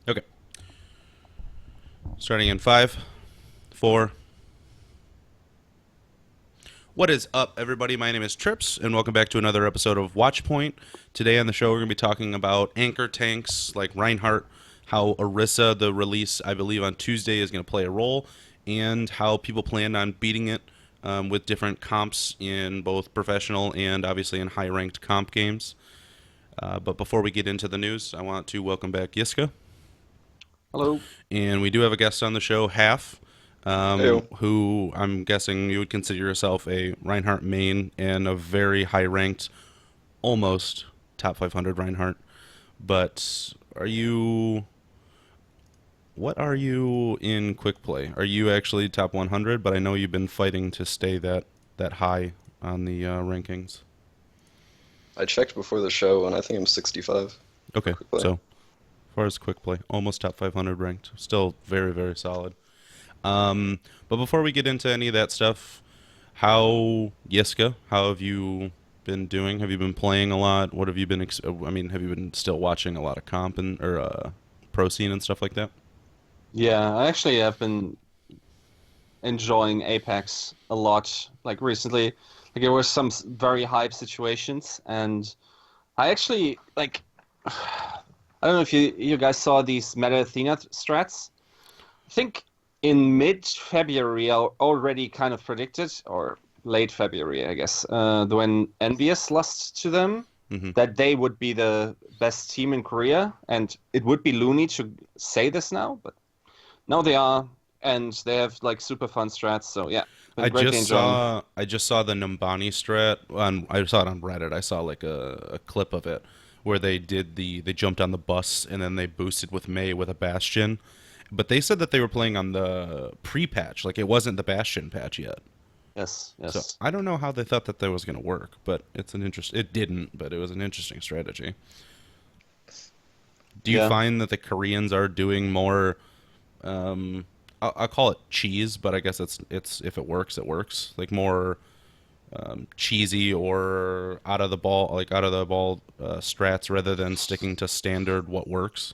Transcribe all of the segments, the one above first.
Okay. Starting in 5, 4. What is up, everybody? My name is Trips, and welcome back to another episode of Watchpoint. Today on the show, we're going to be talking about anchor tanks like Reinhardt, how Orisa, the release, I believe, on Tuesday, is going to play a role, and how people plan on beating it with different comps in both professional and obviously in high ranked comp games. But before we get into the news, I want to welcome back Yiska. Hello. And we do have a guest on the show, Half, Ew. who I'm guessing you would consider yourself a Reinhardt main and a very high ranked, almost top 500 Reinhardt. But are you. What are you in quick play? Are you actually top 100? But I know you've been fighting to stay that high on the rankings. I checked before the show and I think I'm 65 for Okay, quick play. so as far as quick play, almost top 500 ranked. Still very, very solid. But before we get into any of that stuff, how Yiska? How have you been doing? Have you been playing a lot? What have you been? I mean, have you been still watching a lot of comp and or pro scene and stuff like that? Yeah, I actually have been enjoying Apex a lot, like recently. Like there were some very hype situations, and I actually like. I don't know if you guys saw these Meta Athena strats. I think in mid-February I already kind of predicted, or late February, I guess, when Envious lost to them, Mm-hmm. that they would be the best team in Korea, and it would be loony to say this now, but now they are, and they have like super fun strats. So yeah, been greatly enjoying. I just saw the Numbani strat on. I saw it on Reddit. I saw like a clip of it where they jumped on the bus and then they boosted with May with a Bastion. But they said that they were playing on the pre-patch, like it wasn't the Bastion patch yet. Yes, So yes, I don't know how they thought that was going to work, but it's an interest. It didn't, but it was an interesting strategy. Do you yeah. find that the Koreans are doing more? I'll call it cheese, but I guess it's if it works, it works. Like more cheesy or out of the ball strats rather than sticking to standard what works.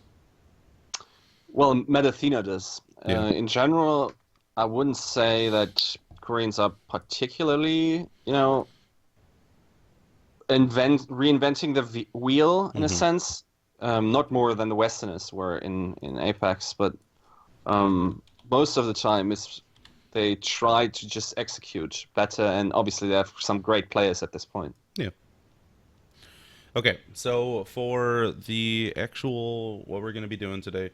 Well, Metathena does. Yeah. In general, I wouldn't say that Koreans are particularly, reinventing the wheel in a Hmm. sense. Not more than the Westerners were in Apex, but most of the time is they try to just execute better, and obviously they have some great players at this point. Yeah. Okay. So for the actual what we're going to be doing today,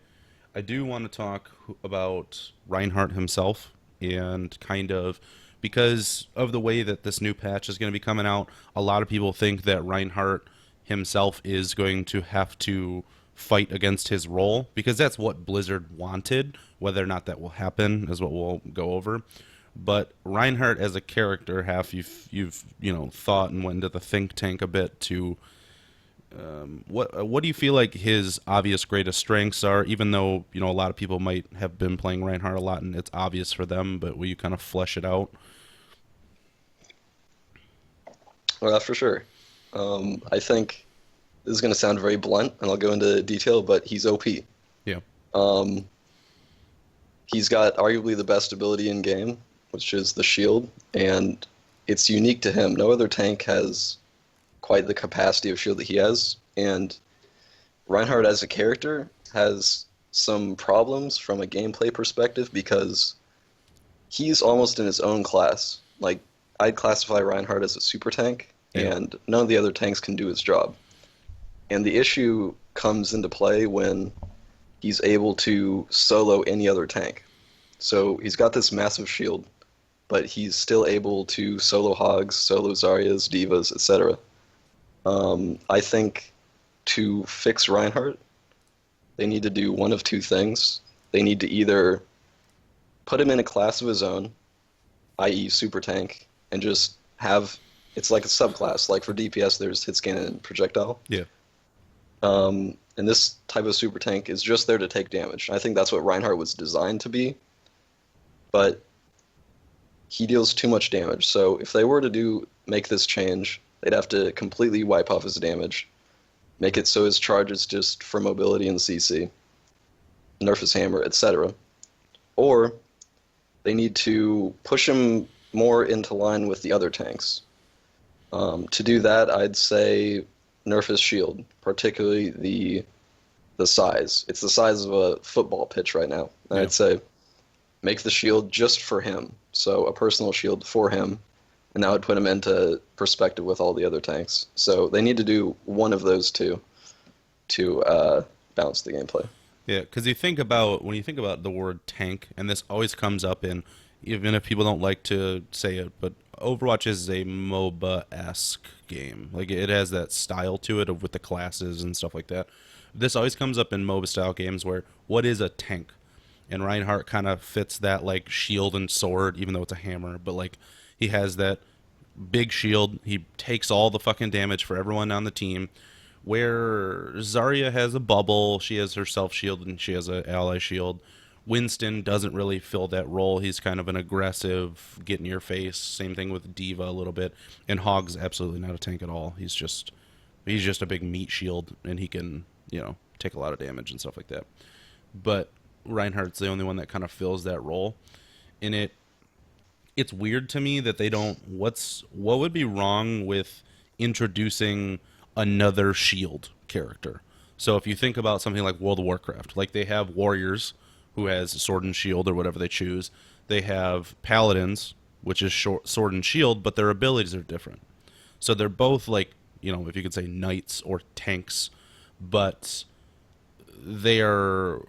I do want to talk about Reinhardt himself and kind of because of the way that this new patch is going to be coming out, a lot of people think that Reinhardt himself is going to have to fight against his role because that's what Blizzard wanted. Whether or not that will happen is what we'll go over. But Reinhardt as a character, half you've thought and went into the think tank a bit to what do you feel like his obvious greatest strengths are? Even though a lot of people might have been playing Reinhardt a lot and it's obvious for them, but will you kind of flesh it out? Well, that's for sure. I think this is going to sound very blunt, and I'll go into detail, but he's OP. Yeah. Um, he's got arguably the best ability in game, which is the shield, and it's unique to him. No other tank has quite the capacity of shield that he has, and Reinhardt as a character has some problems from a gameplay perspective because he's almost in his own class. Like, I'd classify Reinhardt as a super tank, Yeah. and none of the other tanks can do his job. And the issue comes into play when he's able to solo any other tank. So he's got this massive shield, but he's still able to solo Hogs, solo Zaryas, Divas, etc. I think to fix Reinhardt, they need to do one of two things. They need to either put him in a class of his own, i.e. super tank, and just have it's like a subclass. Like for DPS, there's hit scan and projectile. Yeah. And this type of super tank is just there to take damage. I think that's what Reinhardt was designed to be, but he deals too much damage. So if they were to make this change, they'd have to completely wipe off his damage, make it so his charge is just for mobility and CC. nerf his hammer, etc. Or they need to push him more into line with the other tanks. To do that, I'd say nerf his shield, particularly the size. It's the size of a football pitch right now. And Yeah. I'd say make the shield just for him. So a personal shield for him, and that would put him into perspective with all the other tanks. So they need to do one of those two to balance the gameplay. Yeah, because when you think about the word tank, and this always comes up in, even if people don't like to say it, but Overwatch is a MOBA-esque game. Like it has that style to it with the classes and stuff like that. This always comes up in MOBA style games where what is a tank? And Reinhardt kind of fits that like shield and sword, even though it's a hammer. But like he has that big shield. He takes all the fucking damage for everyone on the team. Where Zarya has a bubble, she has her self shield and she has an ally shield. Winston doesn't really fill that role. He's kind of an aggressive, get in your face. Same thing with Diva a little bit. And Hogg's absolutely not a tank at all. He's just a big meat shield, and he can take a lot of damage and stuff like that. But Reinhardt's the only one that kind of fills that role. And it's weird to me that they don't. What would be wrong with introducing another shield character? So if you think about something like World of Warcraft, like they have warriors who has sword and shield or whatever they choose. They have paladins, which is sword and shield, but their abilities are different. So they're both like, if you could say knights or tanks, but they are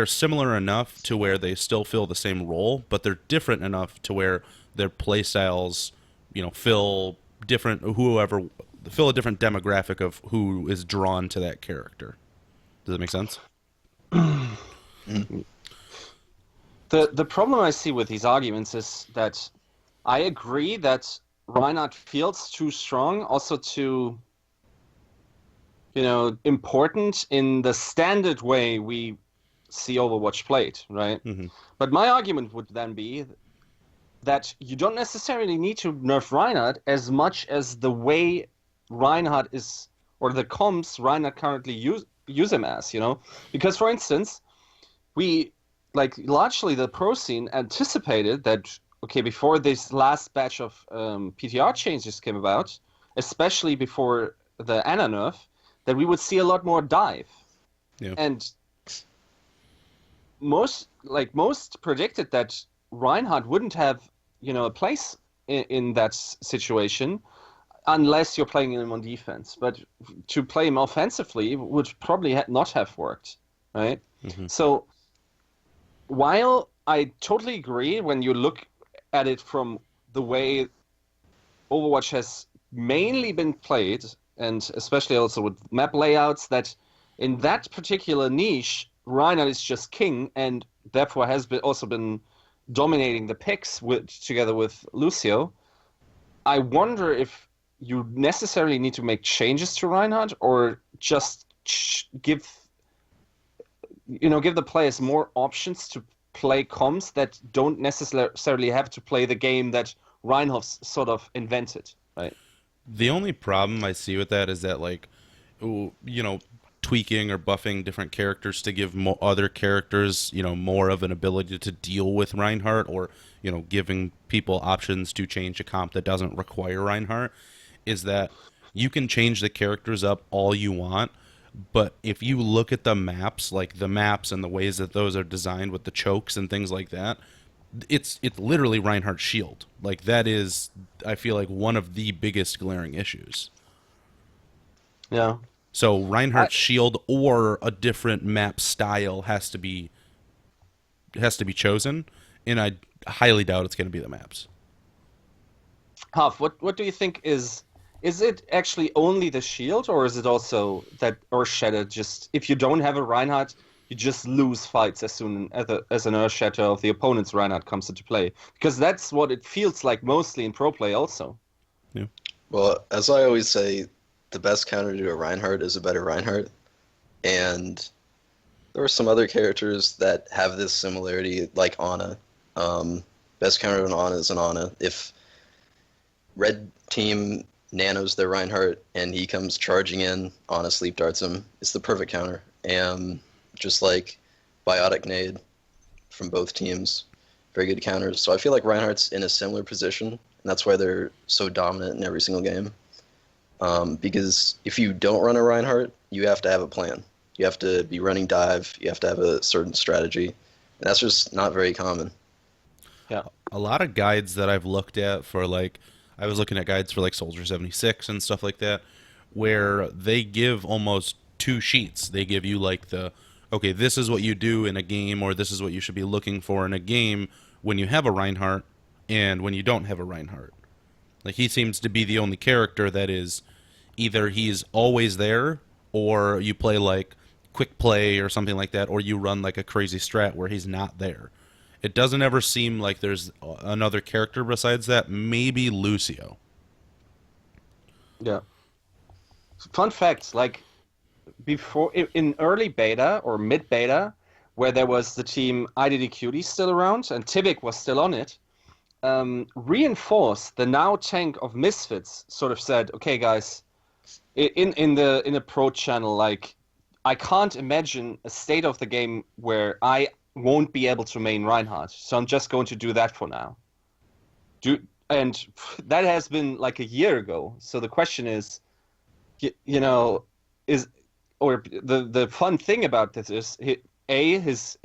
similar enough to where they still fill the same role, but they're different enough to where their play styles, fill a different demographic of who is drawn to that character. Does that make sense? The problem I see with these arguments is that I agree that Reinhardt feels too strong, also too, important in the standard way we see Overwatch played, right? Mm-hmm. But my argument would then be that you don't necessarily need to nerf Reinhardt as much as the way Reinhardt is, or the comps Reinhardt currently use him as, Because, for instance, largely the pro scene anticipated that, okay, before this last batch of PTR changes came about, especially before the Ana nerf, that we would see a lot more dive. Yeah. And most predicted that Reinhardt wouldn't have, a place in that situation unless you're playing him on defense. But to play him offensively would probably not have worked, right? Mm-hmm. So while I totally agree when you look at it from the way Overwatch has mainly been played, and especially also with map layouts, that in that particular niche, Reinhardt is just king, and therefore has also been dominating the picks together with Lucio. I wonder if you necessarily need to make changes to Reinhardt, or just give the players more options to play comms that don't necessarily have to play the game that Reinhardt sort of invented, right? The only problem I see with that is that, tweaking or buffing different characters to give other characters, more of an ability to deal with Reinhardt, or, giving people options to change a comp that doesn't require Reinhardt, is that you can change the characters up all you want, but if you look at the maps, like the maps and the ways that those are designed with the chokes and things like that, it's literally Reinhardt's shield. Like that is, I feel like, one of the biggest glaring issues. Yeah. So Reinhardt's shield or a different map style has to be chosen, and I highly doubt it's going to be the maps. Huff, what do you think is it actually only the shield, or is it also that Earth Shatter, just if you don't have a Reinhardt, you just lose fights as soon as an Earth Shatter of the opponent's Reinhardt comes into play? Because that's what it feels like mostly in pro play also. Yeah. Well, as I always say, the best counter to a Reinhardt is a better Reinhardt. And there are some other characters that have this similarity, like Ana. Best counter to an Ana is an Ana. If red team nanos their Reinhardt and he comes charging in, Ana sleep darts him, it's the perfect counter. And just like biotic nade from both teams. Very good counters. So I feel like Reinhardt's in a similar position, and that's why they're so dominant in every single game. Because if you don't run a Reinhardt, you have to have a plan. You have to be running dive. You have to have a certain strategy. And that's just not very common. Yeah. A lot of guides that I've looked at for like, I was looking at guides for like Soldier 76 and stuff like that, where they give almost two sheets. They give you like the, okay, this is what you do in a game, or this is what you should be looking for in a game when you have a Reinhardt and when you don't have a Reinhardt. Like, he seems to be the only character that is either he's always there, or you play like quick play or something like that, or you run like a crazy strat where he's not there. It doesn't ever seem like there's another character besides that. Maybe Lucio. Yeah. Fun facts, like before in early beta or mid beta, where there was the team IDDQD still around and Tivik was still on it, Reinforce, the now tank of Misfits, sort of said, "Okay, guys, in the pro channel, like I can't imagine a state of the game where I won't be able to main Reinhardt, so I'm just going to do that for now." And that has been like a year ago. So the question is, you know, the fun thing about this is his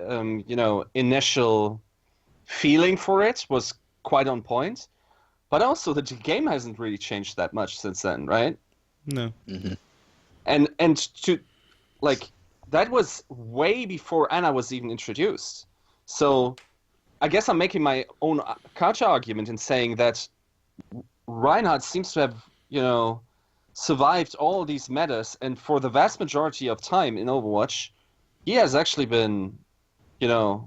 initial feeling for it was quite on point, but also the game hasn't really changed that much since then, right? No. Mm-hmm. And to like that was way before Anna was even introduced. So I guess I'm making my own counter argument in saying that Reinhardt seems to have, survived all these metas, and for the vast majority of time in Overwatch, he has actually been, a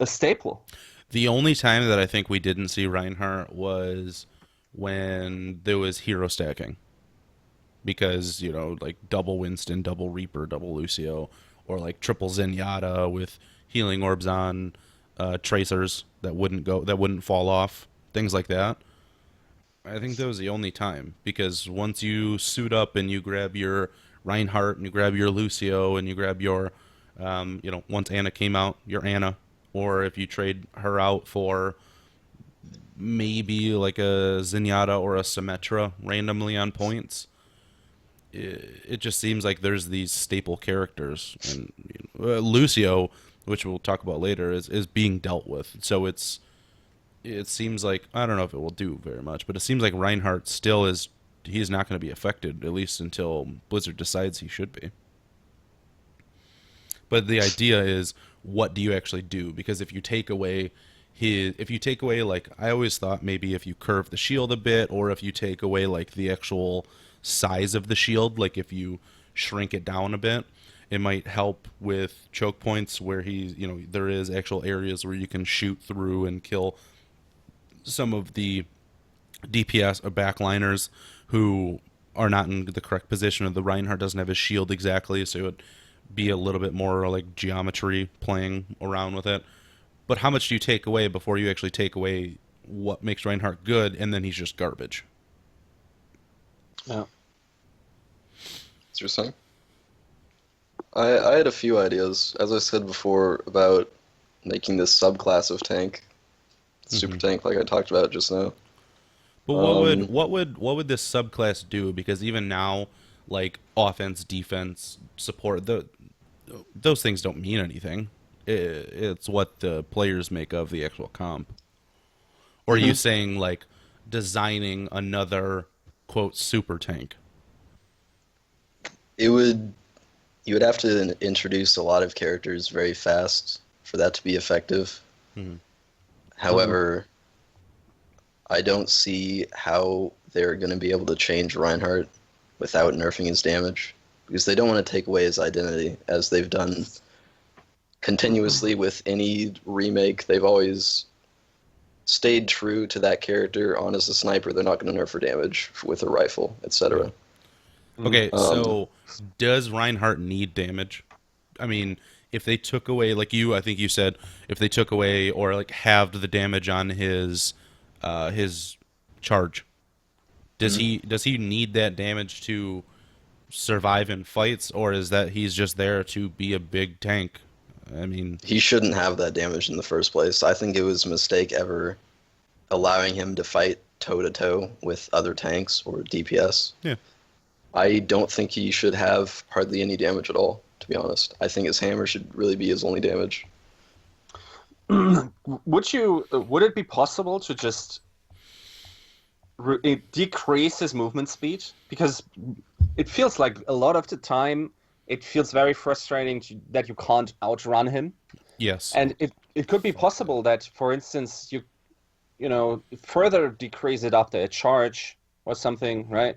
staple. The only time that I think we didn't see Reinhardt was when there was hero stacking. Because, like double Winston, double Reaper, double Lucio, or like triple Zenyatta with healing orbs on tracers that wouldn't fall off, things like that. I think that was the only time, because once you suit up and you grab your Reinhardt and you grab your Lucio and you grab your, once Anna came out, your Anna, or if you trade her out for maybe like a Zenyatta or a Symmetra randomly on points, it just seems like there's these staple characters, and Lucio, which we'll talk about later, is being dealt with. So it seems like, I don't know if it will do very much, but it seems like Reinhardt still is, he's not going to be affected, at least until Blizzard decides he should be. But the idea is, what do you actually do? Because if you take away like, I always thought maybe if you curve the shield a bit, or if you take away like the actual size of the shield, like if you shrink it down a bit, it might help with choke points where there is actual areas where you can shoot through and kill some of the DPS or backliners who are not in the correct position, or the Reinhardt doesn't have his shield exactly, so it would be a little bit more like geometry playing around with it. But how much do you take away before you actually take away what makes Reinhardt good, and then he's just garbage? Yeah. Interesting. I had a few ideas, as I said before, about making this subclass of tank, super tank, like I talked about just now. But what would this subclass do? Because even now, like offense, defense, support, those things don't mean anything. It's what the players make of the actual comp. Or are you saying like designing another quote super tank? You would have to introduce a lot of characters very fast for that to be effective. Mm-hmm. However, I don't see how they're going to be able to change Reinhardt without nerfing his damage, because they don't want to take away his identity, as they've done continuously with any remake. They've always stayed true to that character on as a sniper. They're not going to nerf for damage with a rifle, etc. Okay, so does Reinhardt need damage? I mean, if they took away, like I think you said, if they took away or like halved the damage on his charge, does he need that damage to survive in fights, or is that he's just there to be a big tank? I mean, He shouldn't have that damage in the first place. I think it was a mistake ever allowing him to fight toe to toe with other tanks or DPS. yeah. I don't think he should have hardly any damage at all, to be honest. I think his hammer should really be his only damage. Would it be possible to just decrease his movement speed? Because it feels like a lot of the time it feels very frustrating that you can't outrun him. Yes. And it could be possible that, for instance, you further decrease it after a charge or something, right?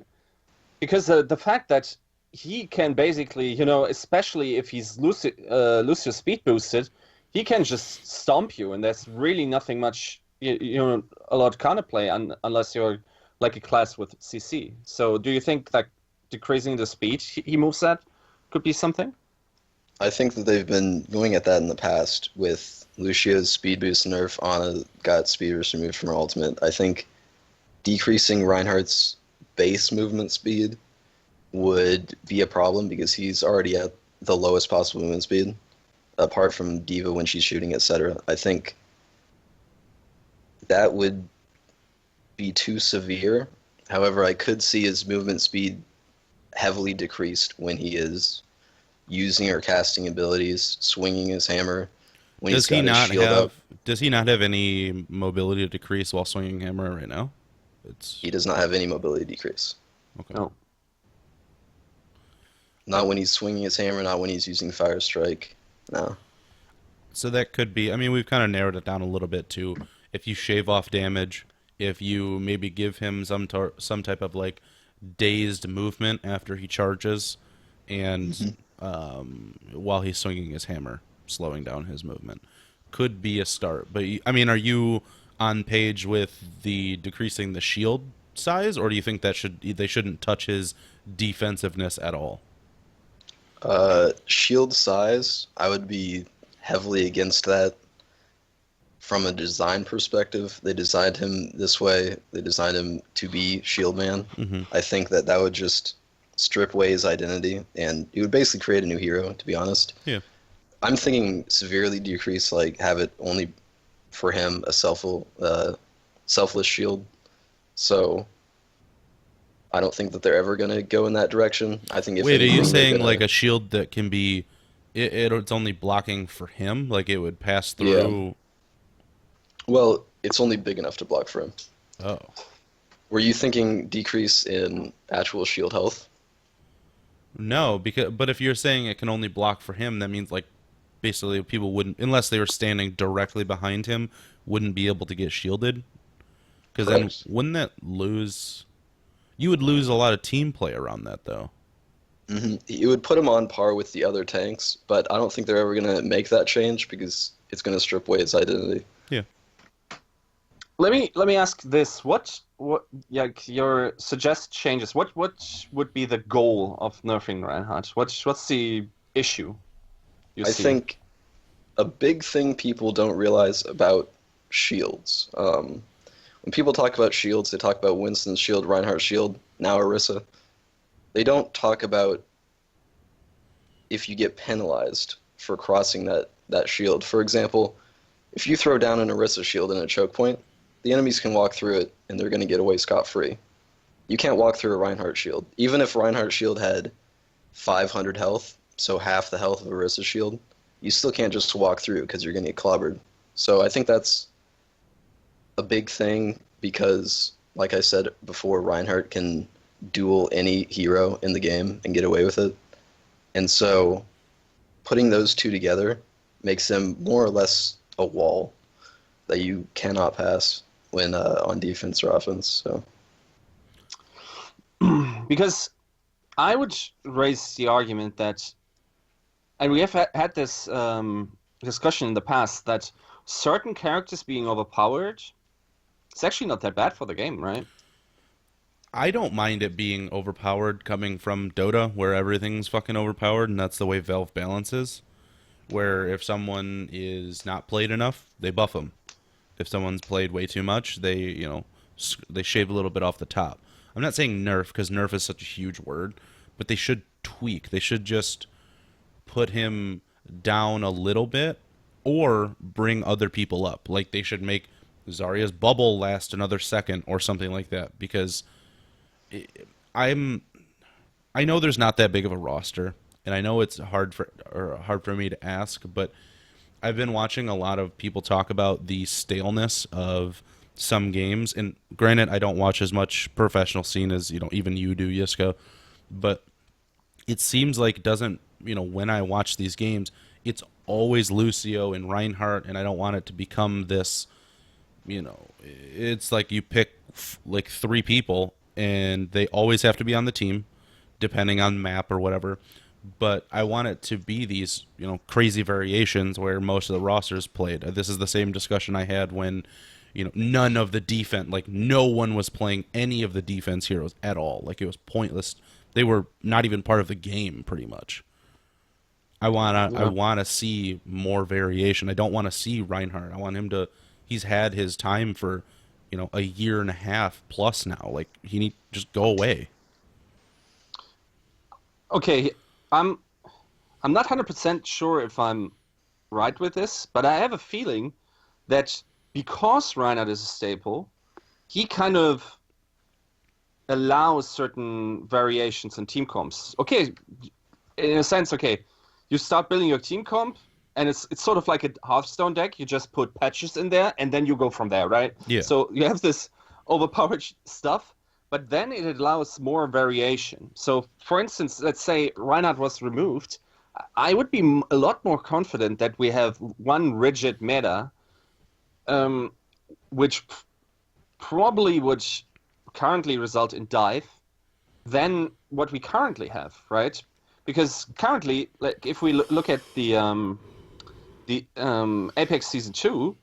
Because the fact that he can basically, especially if he's Lucio speed boosted, he can just stomp you, and there's really nothing much, a lot counterplay unless you're like a class with CC. So do you think that decreasing the speed he moves at could be something? I think that they've been going at that in the past with Lucio's speed boost nerf. Ana got speed boost removed from her ultimate. I think decreasing Reinhardt's base movement speed would be a problem because he's already at the lowest possible movement speed, apart from Diva when she's shooting, etc. I think that would be too severe. However, I could see his movement speed heavily decreased when he is using or casting abilities, swinging his hammer. When Does he's he got his not shield have? up, Does he not have any mobility decrease while swinging hammer right now? he does not have any mobility decrease. Okay. No. Not when he's swinging his hammer, not when he's using Fire Strike. No. So that could be. I mean, we've kind of narrowed it down a little bit to if you shave off damage, if you maybe give him some type of like dazed movement after he charges, and while he's swinging his hammer, slowing down his movement, could be a start. But I mean, are you on page with the decreasing the shield size, or do you think that they shouldn't touch his defensiveness at all? Shield size, I would be heavily against that. From a design perspective, they designed him this way. They designed him to be Shield Man. I think that would just strip away his identity, and it would basically create a new hero, to be honest. Yeah. I'm thinking severely decrease, like have it only for him a selfless shield. So I don't think that they're ever going to go in that direction. I think if Wait, are you anything, they're saying gonna- like a shield that can be, it's only blocking for him, like it would pass through? Well, it's only big enough to block for him. Oh. Were you thinking decrease in actual shield health? No, but if you're saying it can only block for him, that means like basically people wouldn't, unless they were standing directly behind him, wouldn't be able to get shielded. Because then Correct. wouldn't that lose? You would lose a lot of team play around that, though. It would put him on par with the other tanks, but I don't think they're ever going to make that change because it's going to strip away his identity. Yeah. Let me ask this: what your suggest changes? What would be the goal of nerfing Reinhardt? What's the issue? I think a big thing people don't realize about shields. When people talk about shields, they talk about Winston's shield, Reinhardt's shield, now Orisa. They don't talk about if you get penalized for crossing that shield. For example, if you throw down an Orisa shield in a choke point, the enemies can walk through it, and they're going to get away scot-free. You can't walk through a Reinhardt shield. Even if Reinhardt's shield had 500 health, so half the health of Orisa's shield, you still can't just walk through because you're going to get clobbered. So I think that's a big thing because, like I said before, Reinhardt can duel any hero in the game and get away with it. And so putting those two together makes him more or less a wall that you cannot pass when on defense or offense. So, because I would raise the argument that, and we have had this discussion in the past, that certain characters being overpowered, it's actually not that bad for the game, right? I don't mind it being overpowered coming from Dota, where everything's fucking overpowered, and that's the way Valve balances. Where if someone is not played enough, they buff them. If someone's played way too much, they shave a little bit off the top. I'm not saying nerf, because nerf is such a huge word, but they should tweak. They should just put him down a little bit or bring other people up. Like they should make Zarya's bubble last another second or something like that, because I'm I know there's not that big of a roster, and I know it's hard for me to ask, but I've been watching a lot of people talk about the staleness of some games, and granted, I don't watch as much professional scene as even you do, Yiska, but it seems like it doesn't when I watch these games, it's always Lucio and Reinhardt, and I don't want it to become this. It's like you pick like three people, and they always have to be on the team, depending on map or whatever. But I want it to be these, crazy variations where most of the rosters played. This is the same discussion I had when, none of the defense, like no one was playing any of the defense heroes at all. Like it was pointless. They were not even part of the game, pretty much. I wanna see more variation. I don't want to see Reinhardt. I want him to. He's had his time for, a year and a half plus now. Like he need just go away. Okay, I'm not 100% sure if I'm right with this, but I have a feeling that because Reinhardt is a staple, he kind of allows certain variations in team comps. Okay, in a sense, okay, you start building your team comp, and it's sort of like a Hearthstone deck. You just put patches in there, and then you go from there, right? Yeah. So you have this overpowered stuff, but then it allows more variation. So, for instance, let's say Reinhardt was removed. I would be a lot more confident that we have one rigid meta, which probably would currently result in dive, than what we currently have, right? Because currently, like if we look at the Apex Season 2,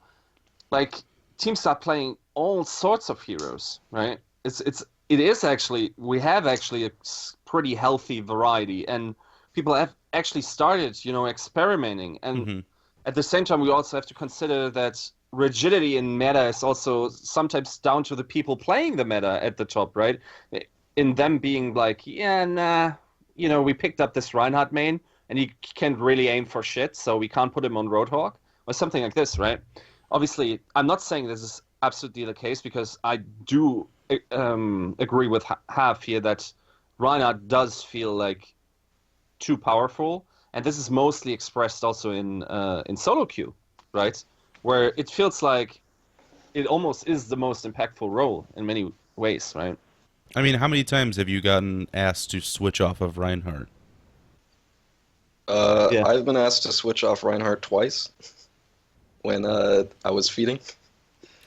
like teams start playing all sorts of heroes, right? It is actually, we have actually a pretty healthy variety, and people have actually started, experimenting. And at the same time, we also have to consider that rigidity in meta is also sometimes down to the people playing the meta at the top, right? In them being like, yeah, nah, we picked up this Reinhardt main, and he can't really aim for shit, so we can't put him on Roadhog, or something like this, right? Obviously, I'm not saying this is absolutely the case, because I do agree with Half here that Reinhardt does feel like too powerful, and this is mostly expressed also in solo queue, right? Where it feels like it almost is the most impactful role in many ways, right? I mean, how many times have you gotten asked to switch off of Reinhardt? Yeah. I've been asked to switch off Reinhardt twice when I was feeding.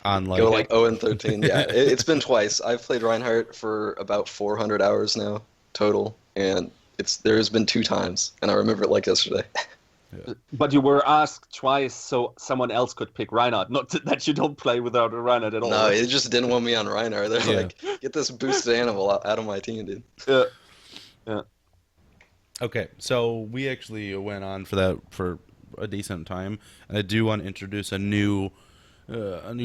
On like, Go like 0-13. Yeah, it's been twice. I've played Reinhardt for about 400 hours now total, and there has been 2 times, and I remember it like yesterday. But you were asked twice so someone else could pick Reinhardt, not that you don't play without a Reinhardt at all. No, it just didn't want me on Reinhardt. They're Yeah. like, get this boosted animal out of my team, dude. Yeah. Okay, so we actually went on for that for a decent time, and I do want to introduce a new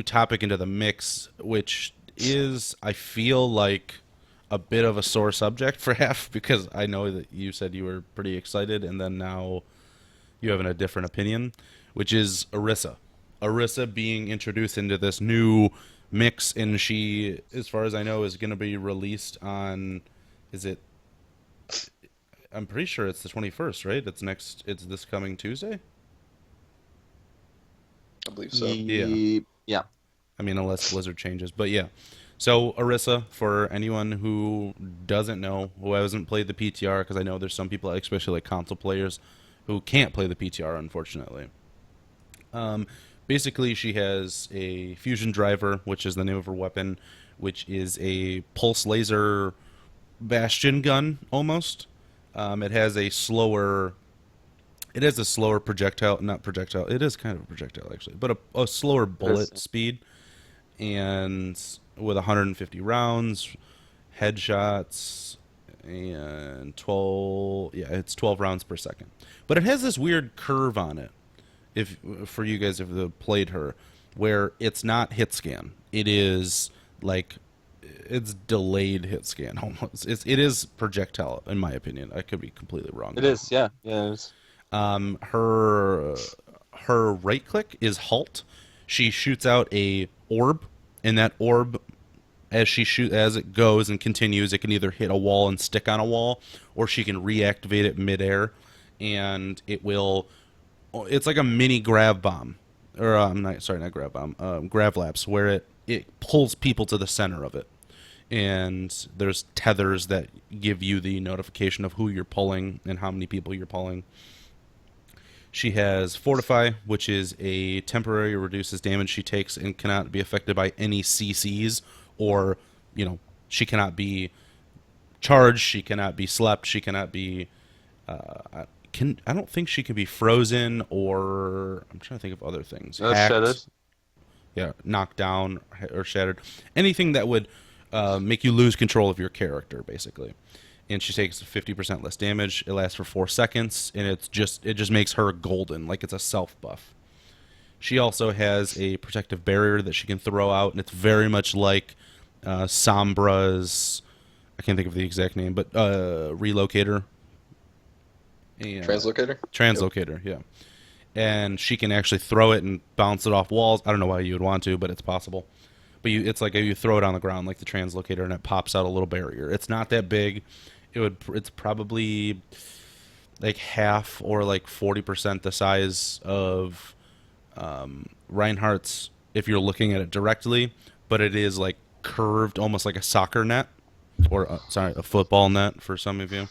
topic into the mix, which is, I feel like, a bit of a sore subject for Half, because I know that you said you were pretty excited, and then now you have a different opinion, which is Orisa. Orisa being introduced into this new mix, and she, as far as I know, is going to be released on, I'm pretty sure it's the 21st, right? It's this coming Tuesday? I believe so. Yeah. I mean, unless Blizzard changes. But yeah. So, Orisa, for anyone who doesn't know, who hasn't played the PTR, because I know there's some people, especially like console players, who can't play the PTR, unfortunately. Basically, she has a fusion driver, which is the name of her weapon, which is a pulse laser bastion gun, almost. It has a slower projectile, not projectile. It is kind of a projectile, actually, but a slower bullet speed, and with 150 rounds, headshots, and 12. Yeah, it's 12 rounds per second. But it has this weird curve on it. If for you guys have played her, where it's not hit scan. It is like it's delayed hit scan almost. It is projectile in my opinion. I could be completely wrong. It is, yeah, yeah. It is. Her right click is halt. She shoots out a orb, and that orb, as it goes and continues, it can either hit a wall and stick on a wall, or she can reactivate it midair, and it will. It's like a mini grav bomb, or not grav bomb, grav lapse, where it pulls people to the center of it, and there's tethers that give you the notification of who you're pulling and how many people you're pulling. She has Fortify, which is a temporary reduces damage she takes and cannot be affected by any CCs, or, she cannot be charged, she cannot be slept, she cannot be. I don't think she can be frozen, or I'm trying to think of other things. Hacked, Shattered. yeah, knocked down or shattered. Anything that would make you lose control of your character, basically. And she takes 50% less damage. It lasts for 4 seconds, and it just makes her golden, like it's a self buff. She also has a protective barrier that she can throw out, and it's very much like Sombra's. I can't think of the exact name, but relocator. And, Translocator? Translocator, yeah. And she can actually throw it and bounce it off walls. I don't know why you would want to, but it's possible. But it's like you throw it on the ground like the translocator, and it pops out a little barrier. It's not that big. It's probably like half or like 40% the size of Reinhardt's if you're looking at it directly, but it is like curved, almost like a soccer net, or a football net for some of you.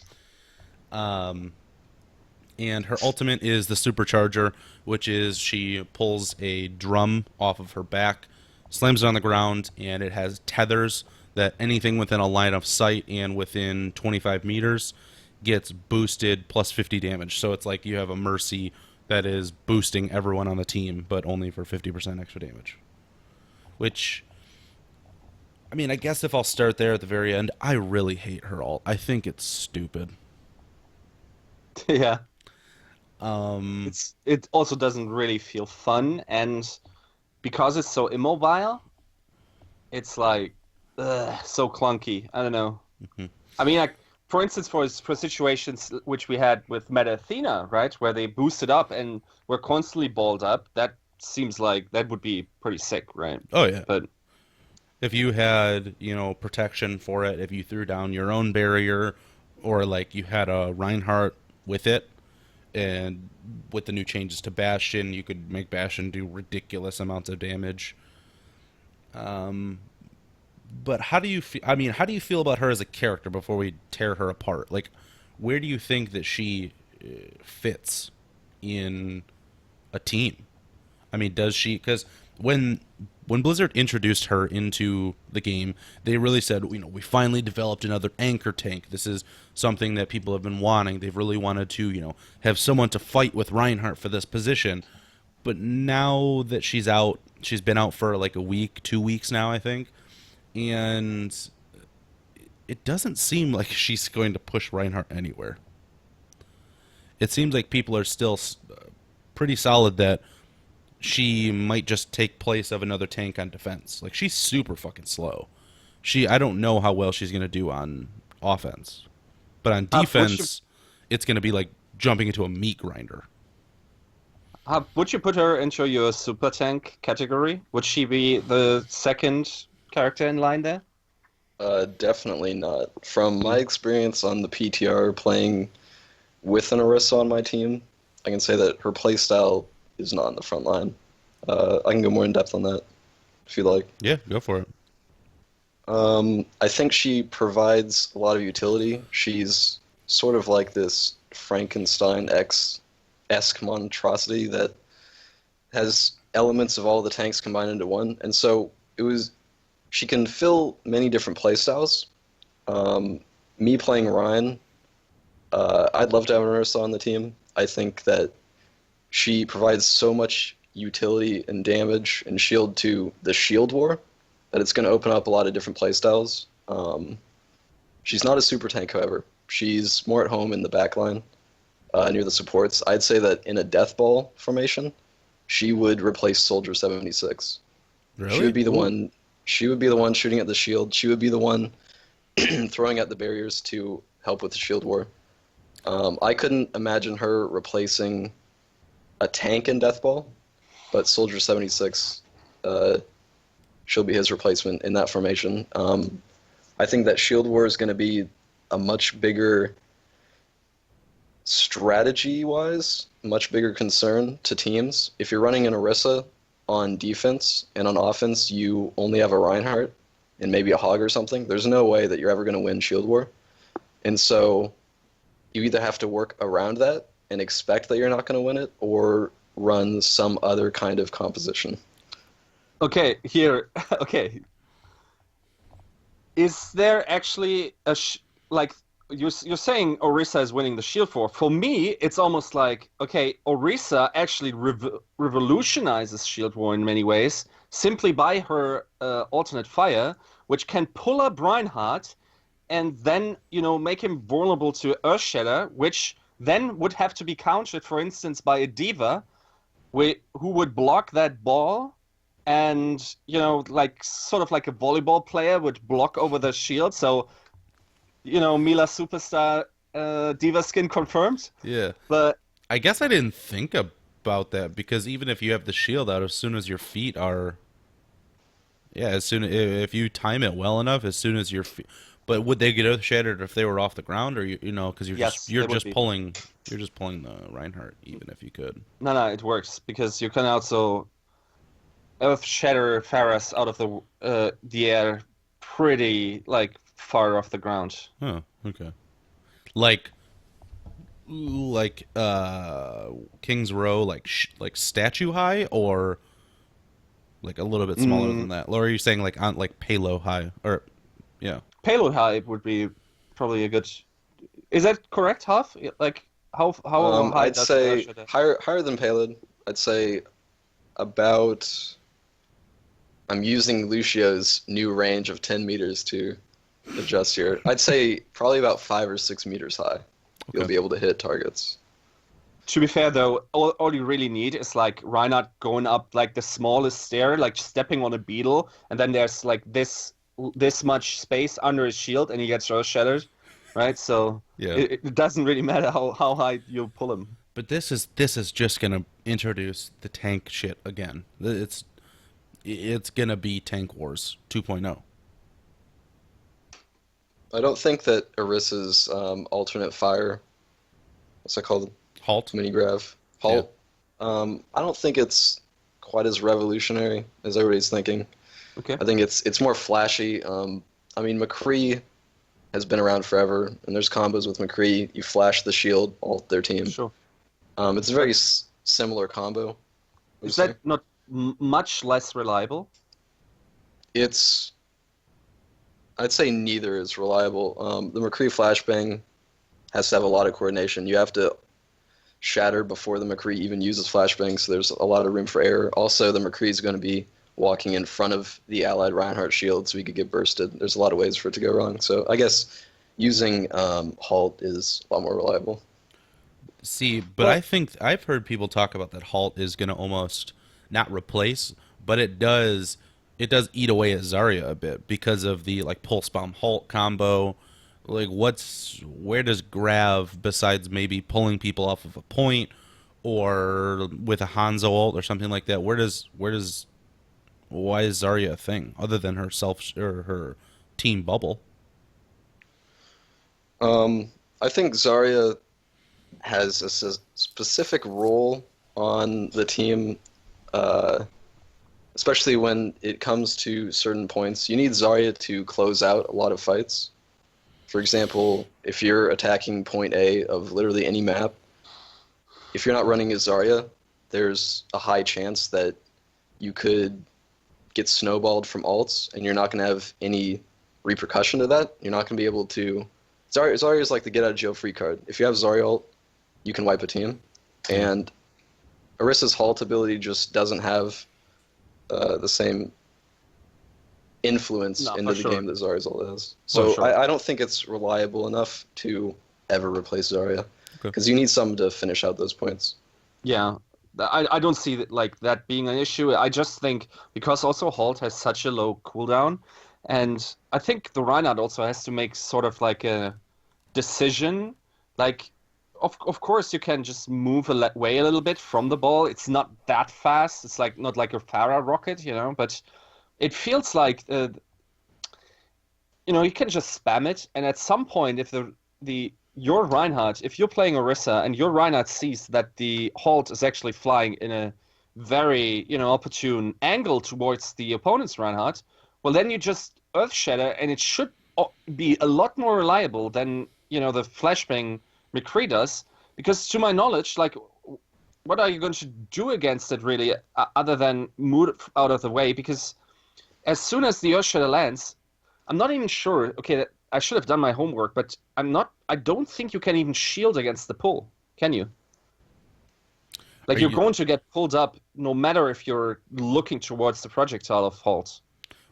And her ultimate is the supercharger, which is she pulls a drum off of her back, slams it on the ground, and it has tethers that anything within a line of sight and within 25 meters gets boosted plus 50 damage. So it's like you have a Mercy that is boosting everyone on the team, but only for 50% extra damage. Which, I mean, I guess if I'll start there at the very end, I really hate her ult. I think it's stupid. Yeah. It also doesn't really feel fun, and because it's so immobile, it's like so clunky. I don't know. Mm-hmm. I mean, like for instance, for situations which we had with Meta Athena, right, where they boosted up and were constantly balled up, that seems like that would be pretty sick, right? Oh yeah. But if you had, protection for it, if you threw down your own barrier, or like you had a Reinhardt with it, and with the new changes to Bastion, you could make Bastion do ridiculous amounts of damage. But how do you feel? I mean, how do you feel about her as a character before we tear her apart? Like, where do you think that she fits in a team? I mean, does she? Because when Blizzard introduced her into the game, they really said, we finally developed another anchor tank. This is something that people have been wanting. They've really wanted to, have someone to fight with Reinhardt for this position. But now that she's out, she's been out for like a week, 2 weeks now, I think. And it doesn't seem like she's going to push Reinhardt anywhere. It seems like people are still pretty solid that she might just take place of another tank on defense. Like, she's super fucking slow. I don't know how well she's going to do on offense. But on defense, it's going to be like jumping into a meat grinder. would you put her into your super tank category? Would she be the second character in line there? Definitely not. From my experience on the PTR playing with an Orisa on my team, I can say that her playstyle is not in the front line. I can go more in depth on that if you like. Yeah, go for it. I think she provides a lot of utility. She's sort of like this Frankenstein X-esque monstrosity that has elements of all the tanks combined into one. And so she can fill many different playstyles. Me playing Ryan, I'd love to have an Orisa on the team. I think that she provides so much utility and damage and shield to the shield war that it's going to open up a lot of different playstyles. She's not a super tank, however. She's more at home in the backline, near the supports. I'd say that in a death ball formation, she would replace Soldier 76. Really? She would be the one. She would be the one shooting at the shield. She would be the one throwing at the barriers to help with the shield war. I couldn't imagine her replacing a tank in Deathball, but Soldier 76, she'll be his replacement in that formation. I think that shield war is going to be a much bigger strategy-wise, much bigger concern to teams. If you're running an Orisa on defense and on offense, you only have a Reinhardt and maybe a Hog or something. There's no way that you're ever going to win shield war, and so you either have to work around that and expect that you're not going to win it, or run some other kind of composition. Okay, here. Okay. Is there actually like you're saying Orisa is winning the shield war? For me, it's almost like, okay, Orisa actually revolutionizes shield war in many ways simply by her alternate fire, which can pull up Reinhardt and then, make him vulnerable to Earthshatter, which then would have to be countered, for instance, by a Diva who would block that ball, and, like sort of like a volleyball player would block over the shield. So, Mila Superstar Diva skin confirmed. Yeah. But I guess I didn't think about that, because even if you have the shield out, as soon as your feet are, if you time it well enough, as soon as your feet. But would they get earth shattered if they were off the ground, or because you're Yes, just pulling the Reinhardt, even if you could. No, it works because you can also earth shatter Pharos out of the air pretty like far off the ground. Oh, okay. Like King's Row, like statue high, or like a little bit smaller than that? Or are you saying like on like Palo high, or yeah? Payload high would be probably a good. Is that correct, Huff? Like how high? I'd say higher than payload. I'd say about. I'm using Lucio's new range of 10 meters to adjust here. I'd say probably about 5 or 6 meters high. You'll be able to hit targets. To be fair, though, all you really need is like Reinhardt going up like the smallest stair, like stepping on a beetle, and then there's like this much space under his shield, and he gets earth shattered, right? So Yeah. it doesn't really matter how high you pull him. But this is just gonna introduce the tank shit again. It's gonna be Tank Wars 2.0. I don't think that Orisa's alternate fire, what's that called? Halt. Mini grav. Halt. I don't think it's quite as revolutionary as everybody's thinking. Okay. I think it's more flashy. I mean, McCree has been around forever, and there's combos with McCree. You flash the shield, ult their team. Sure. It's a very similar combo. Is that not much less reliable? I'd say neither is reliable. The McCree flashbang has to have a lot of coordination. You have to shatter before the McCree even uses flashbang, so there's a lot of room for error. Also, the McCree is going to be walking in front of the allied Reinhardt shield, so he could get bursted. There's a lot of ways for it to go wrong. So I guess using Halt is a lot more reliable. See, but I think I've heard people talk about that Halt is going to almost not replace, but it does eat away at Zarya a bit because of the like pulse bomb Halt combo. Like where does Grav, besides maybe pulling people off of a point or with a Hanzo ult or something like that, why is Zarya a thing other than herself or her team bubble? I think Zarya has a specific role on the team, especially when it comes to certain points. You need Zarya to close out a lot of fights. For example, if you're attacking point A of literally any map, if you're not running a Zarya, there's a high chance that you could get snowballed from ults, and you're not going to have any repercussion to that. You're not going to be able to... Zarya is like the get-out-of-jail-free card. If you have Zarya ult, you can wipe a team. And Orisa's Halt ability just doesn't have the same influence into the game that Zarya's ult has. So I don't think it's reliable enough to ever replace Zarya, because you need someone to finish out those points. Yeah, I don't see that, like that being an issue. I just think because also Halt has such a low cooldown, and I think the Reinhardt also has to make sort of like a decision. Like, of course you can just move away a little bit from the ball. It's not that fast. It's like not like a Farah rocket, but it feels like you can just spam it, and at some point, if the your Reinhardt, if you're playing Orisa and your Reinhardt sees that the Halt is actually flying in a very opportune angle towards the opponent's Reinhardt, well then you just Earth Shatter, and it should be a lot more reliable than the flashbang McCree does, because to my knowledge, like, what are you going to do against it really, other than move out of the way? Because as soon as the Earth Shatter lands, I'm not even sure. Okay, I should have done my homework, but I don't think you can even shield against the pull. Can you? Like, you're going to get pulled up no matter if you're looking towards the projectile of Halt.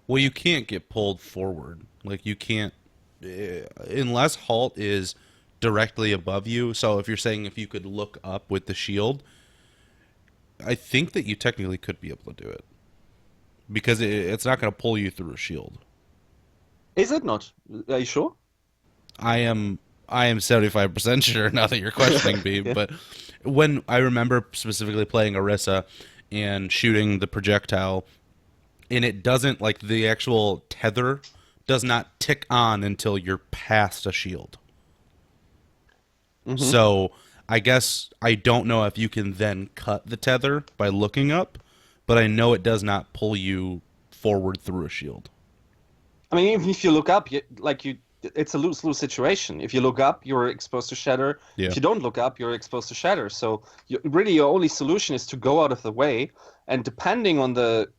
Well, you can't get pulled forward. Like, you can't, unless Halt is directly above you. So if you're saying if you could look up with the shield, I think that you technically could be able to do it, because it's not going to pull you through a shield. Is it not? Are you sure? I am 75% sure now that you're questioning me, Yeah. but when I remember specifically playing Orisa and shooting the projectile, and it doesn't, like, the actual tether does not tick on until you're past a shield. Mm-hmm. So I guess I don't know if you can then cut the tether by looking up, but I know it does not pull you forward through a shield. I mean, even if you look up, it's a lose-lose situation. If you look up, you're exposed to shatter. Yeah. If you don't look up, you're exposed to shatter. So really, your only solution is to go out of the way. And depending on the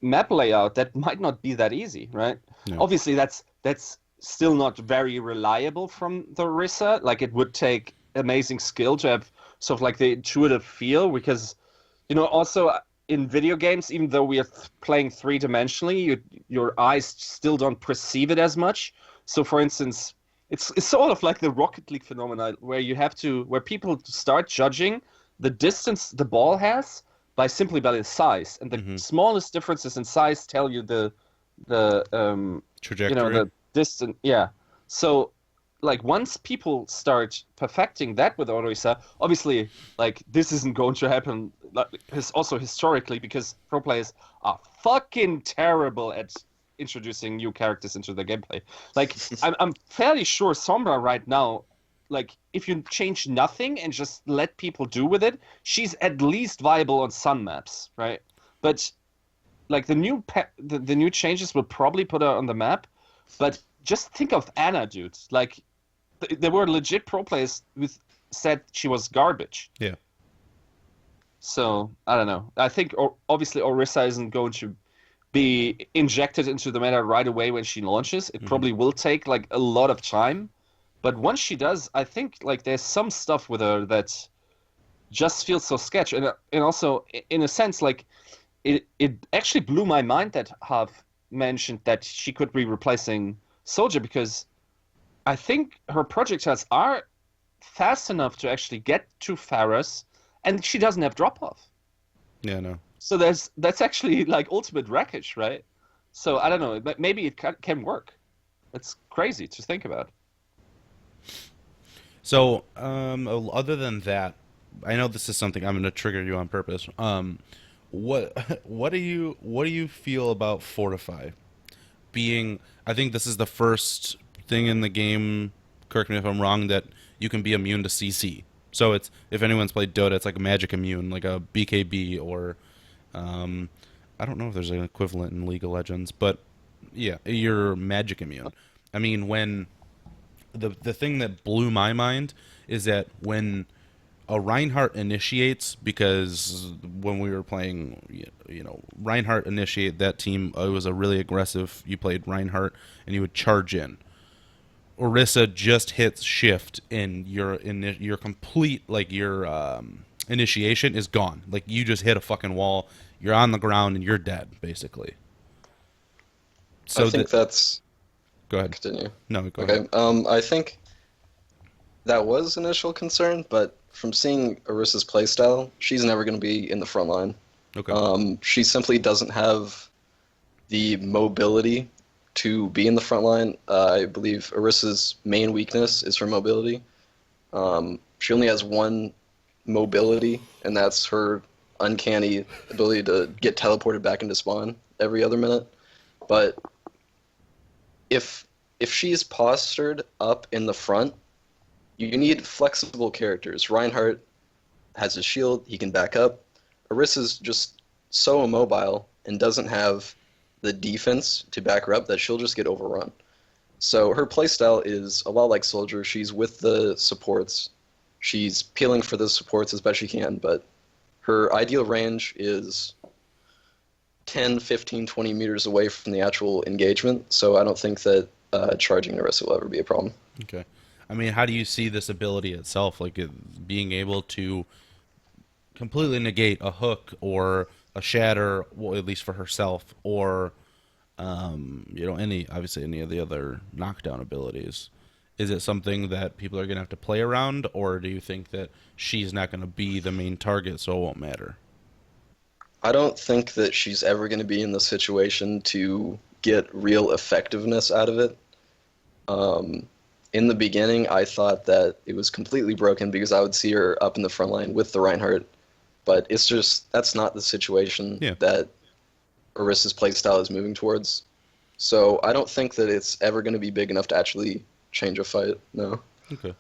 map layout, that might not be that easy, right? Yeah. Obviously, that's still not very reliable from the Orisa. Like, it would take amazing skill to have sort of like the intuitive feel, because also in video games, even though we are playing three-dimensionally, your eyes still don't perceive it as much. So, for instance, it's sort of like the Rocket League phenomenon, where people start judging the distance the ball has simply by the size, and the smallest differences in size tell you the trajectory, the distance. Yeah. So, like, once people start perfecting that with Orisa, obviously, like, this isn't going to happen. Like, also historically, because pro players are fucking terrible at introducing new characters into the gameplay. Like, I'm fairly sure Sombra right now, like, if you change nothing and just let people do with it, she's at least viable on sun maps, right? But like, the new changes will probably put her on the map. But just think of Anna, dude. Like, there were legit pro players who said she was garbage. Yeah. So, I don't know. I think obviously Orisa isn't going to be injected into the meta right away when she launches. It probably will take like a lot of time. But once she does, I think like there's some stuff with her that just feels so sketch. And also, in a sense, like, it actually blew my mind that Hav mentioned that she could be replacing Soldier, because I think her projectiles are fast enough to actually get to Pharos, and she doesn't have drop-off. Yeah, no. So that's actually like ultimate wreckage, right? So I don't know, but maybe it can work. It's crazy to think about. So, other than that, I know this is something I'm going to trigger you on purpose. What do you feel about fortify being? I think this is the first thing in the game, correct me if I'm wrong, that you can be immune to CC. So it's, if anyone's played Dota, it's like a magic immune, like a BKB, or I don't know if there's an equivalent in League of Legends, but yeah, you're magic immune. I mean, when the thing that blew my mind is that when a Reinhardt initiates, because when we were playing, Reinhardt initiate that team, it was a really aggressive. You played Reinhardt, and you would charge in. Orisa just hits shift, and your complete, like, your initiation is gone. Like, you just hit a fucking wall. You're on the ground, and you're dead, basically. So I think that's. Go ahead. Continue. No, go ahead. I think that was initial concern, but from seeing Orisa's playstyle, she's never going to be in the front line. Okay. She simply doesn't have the mobility to be in the front line. I believe Orisa's main weakness is her mobility. She only has one mobility, and that's her uncanny ability to get teleported back into spawn every other minute. But if she's postured up in the front, you need flexible characters. Reinhardt has his shield, he can back up. Orisa's just so immobile and doesn't have the defense to back her up that she'll just get overrun. So her playstyle is a lot like Soldier. She's with the supports. She's peeling for the supports as best she can, but her ideal range is 10, 15, 20 meters away from the actual engagement, so I don't think that charging Orisa will ever be a problem. Okay. I mean, how do you see this ability itself, like being able to completely negate a hook or a shatter, well, at least for herself, or any of the other knockdown abilities? Is it something that people are going to have to play around, or do you think that she's not going to be the main target, so it won't matter? I don't think that she's ever going to be in the situation to get real effectiveness out of it. In the beginning, I thought that it was completely broken because I would see her up in the front line with the Reinhardt, but it's just that's not the situation that Orisa's playstyle is moving towards. So I don't think that it's ever going to be big enough to actually change a fight. No. Okay.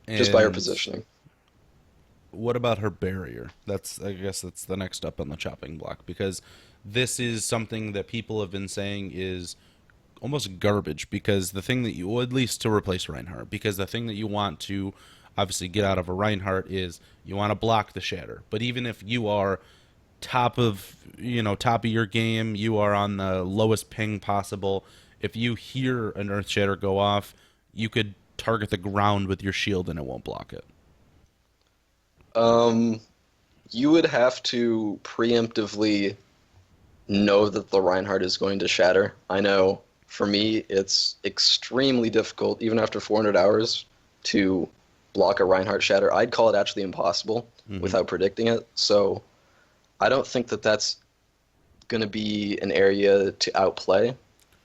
Just by her positioning. What about her barrier? I guess that's the next step on the chopping block, because this is something that people have been saying is almost garbage, because the thing that you, at least to replace Reinhardt, because the thing that you want to obviously get out of a Reinhardt is you want to block the shatter. But even if you are top of your game, you are on the lowest ping possible, if you hear an earth shatter go off, you could target the ground with your shield and it won't block it. You would have to preemptively know that the Reinhardt is going to shatter. I know for me it's extremely difficult, even after 400 hours, to block a Reinhardt shatter. I'd call it actually impossible without predicting it. So I don't think that that's going to be an area to outplay.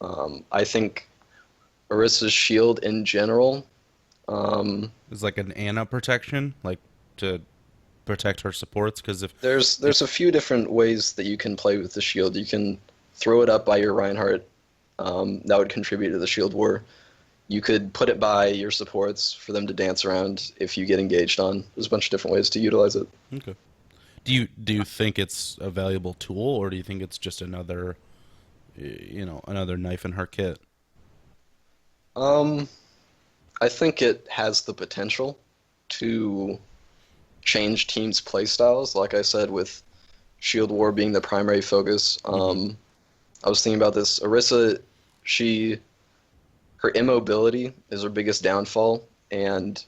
I think Orisa's shield in general is like an Ana protection, like to protect her supports, because if there's a few different ways that you can play with the shield. You can throw it up by your Reinhardt. That would contribute to the shield war. You could put it by your supports for them to dance around if you get engaged on. There's a bunch of different ways to utilize it. Okay. Do you think it's a valuable tool, or do you think it's just another knife in her kit? I think it has the potential to change teams' playstyles. Like I said, with Shield War being the primary focus, I was thinking about this. Orisa, her immobility is her biggest downfall, and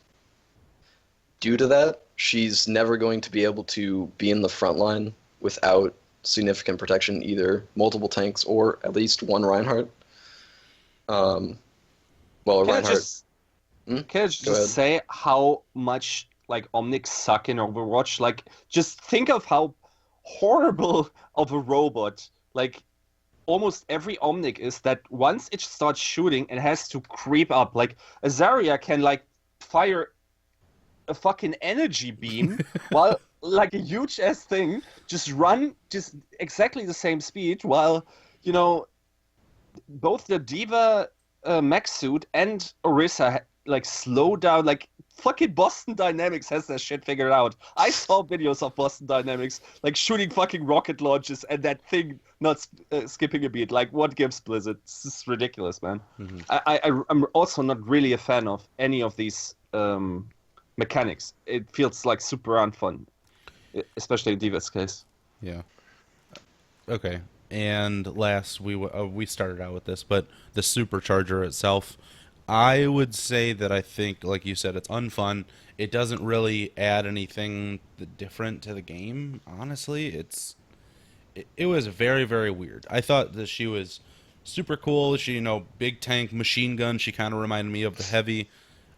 due to that, she's never going to be able to be in the front line without significant protection, either multiple tanks or at least one Reinhardt. Can I just say how much like Omnics suck in Overwatch? Like, just think of how horrible of a robot like almost every Omnic is, that once it starts shooting, it has to creep up. Like, a Zarya can like fire a fucking energy beam while like a huge ass thing just run just exactly the same speed, while both the Diva mech suit and Orisa like slow down. Like, fucking Boston Dynamics has their shit figured out. I saw videos of Boston Dynamics like shooting fucking rocket launches and that thing not skipping a beat. Like, what gives Blizzard? This is ridiculous, man. I'm also not really a fan of any of these mechanics. It feels like super unfun, especially in Diva's case. Yeah. Okay. And last, we started out with this, but the supercharger itself, I would say that I think, like you said, it's unfun. It doesn't really add anything different to the game. Honestly, it was very, very weird. I thought that she was super cool. She, big tank, machine gun. She kind of reminded me of the Heavy.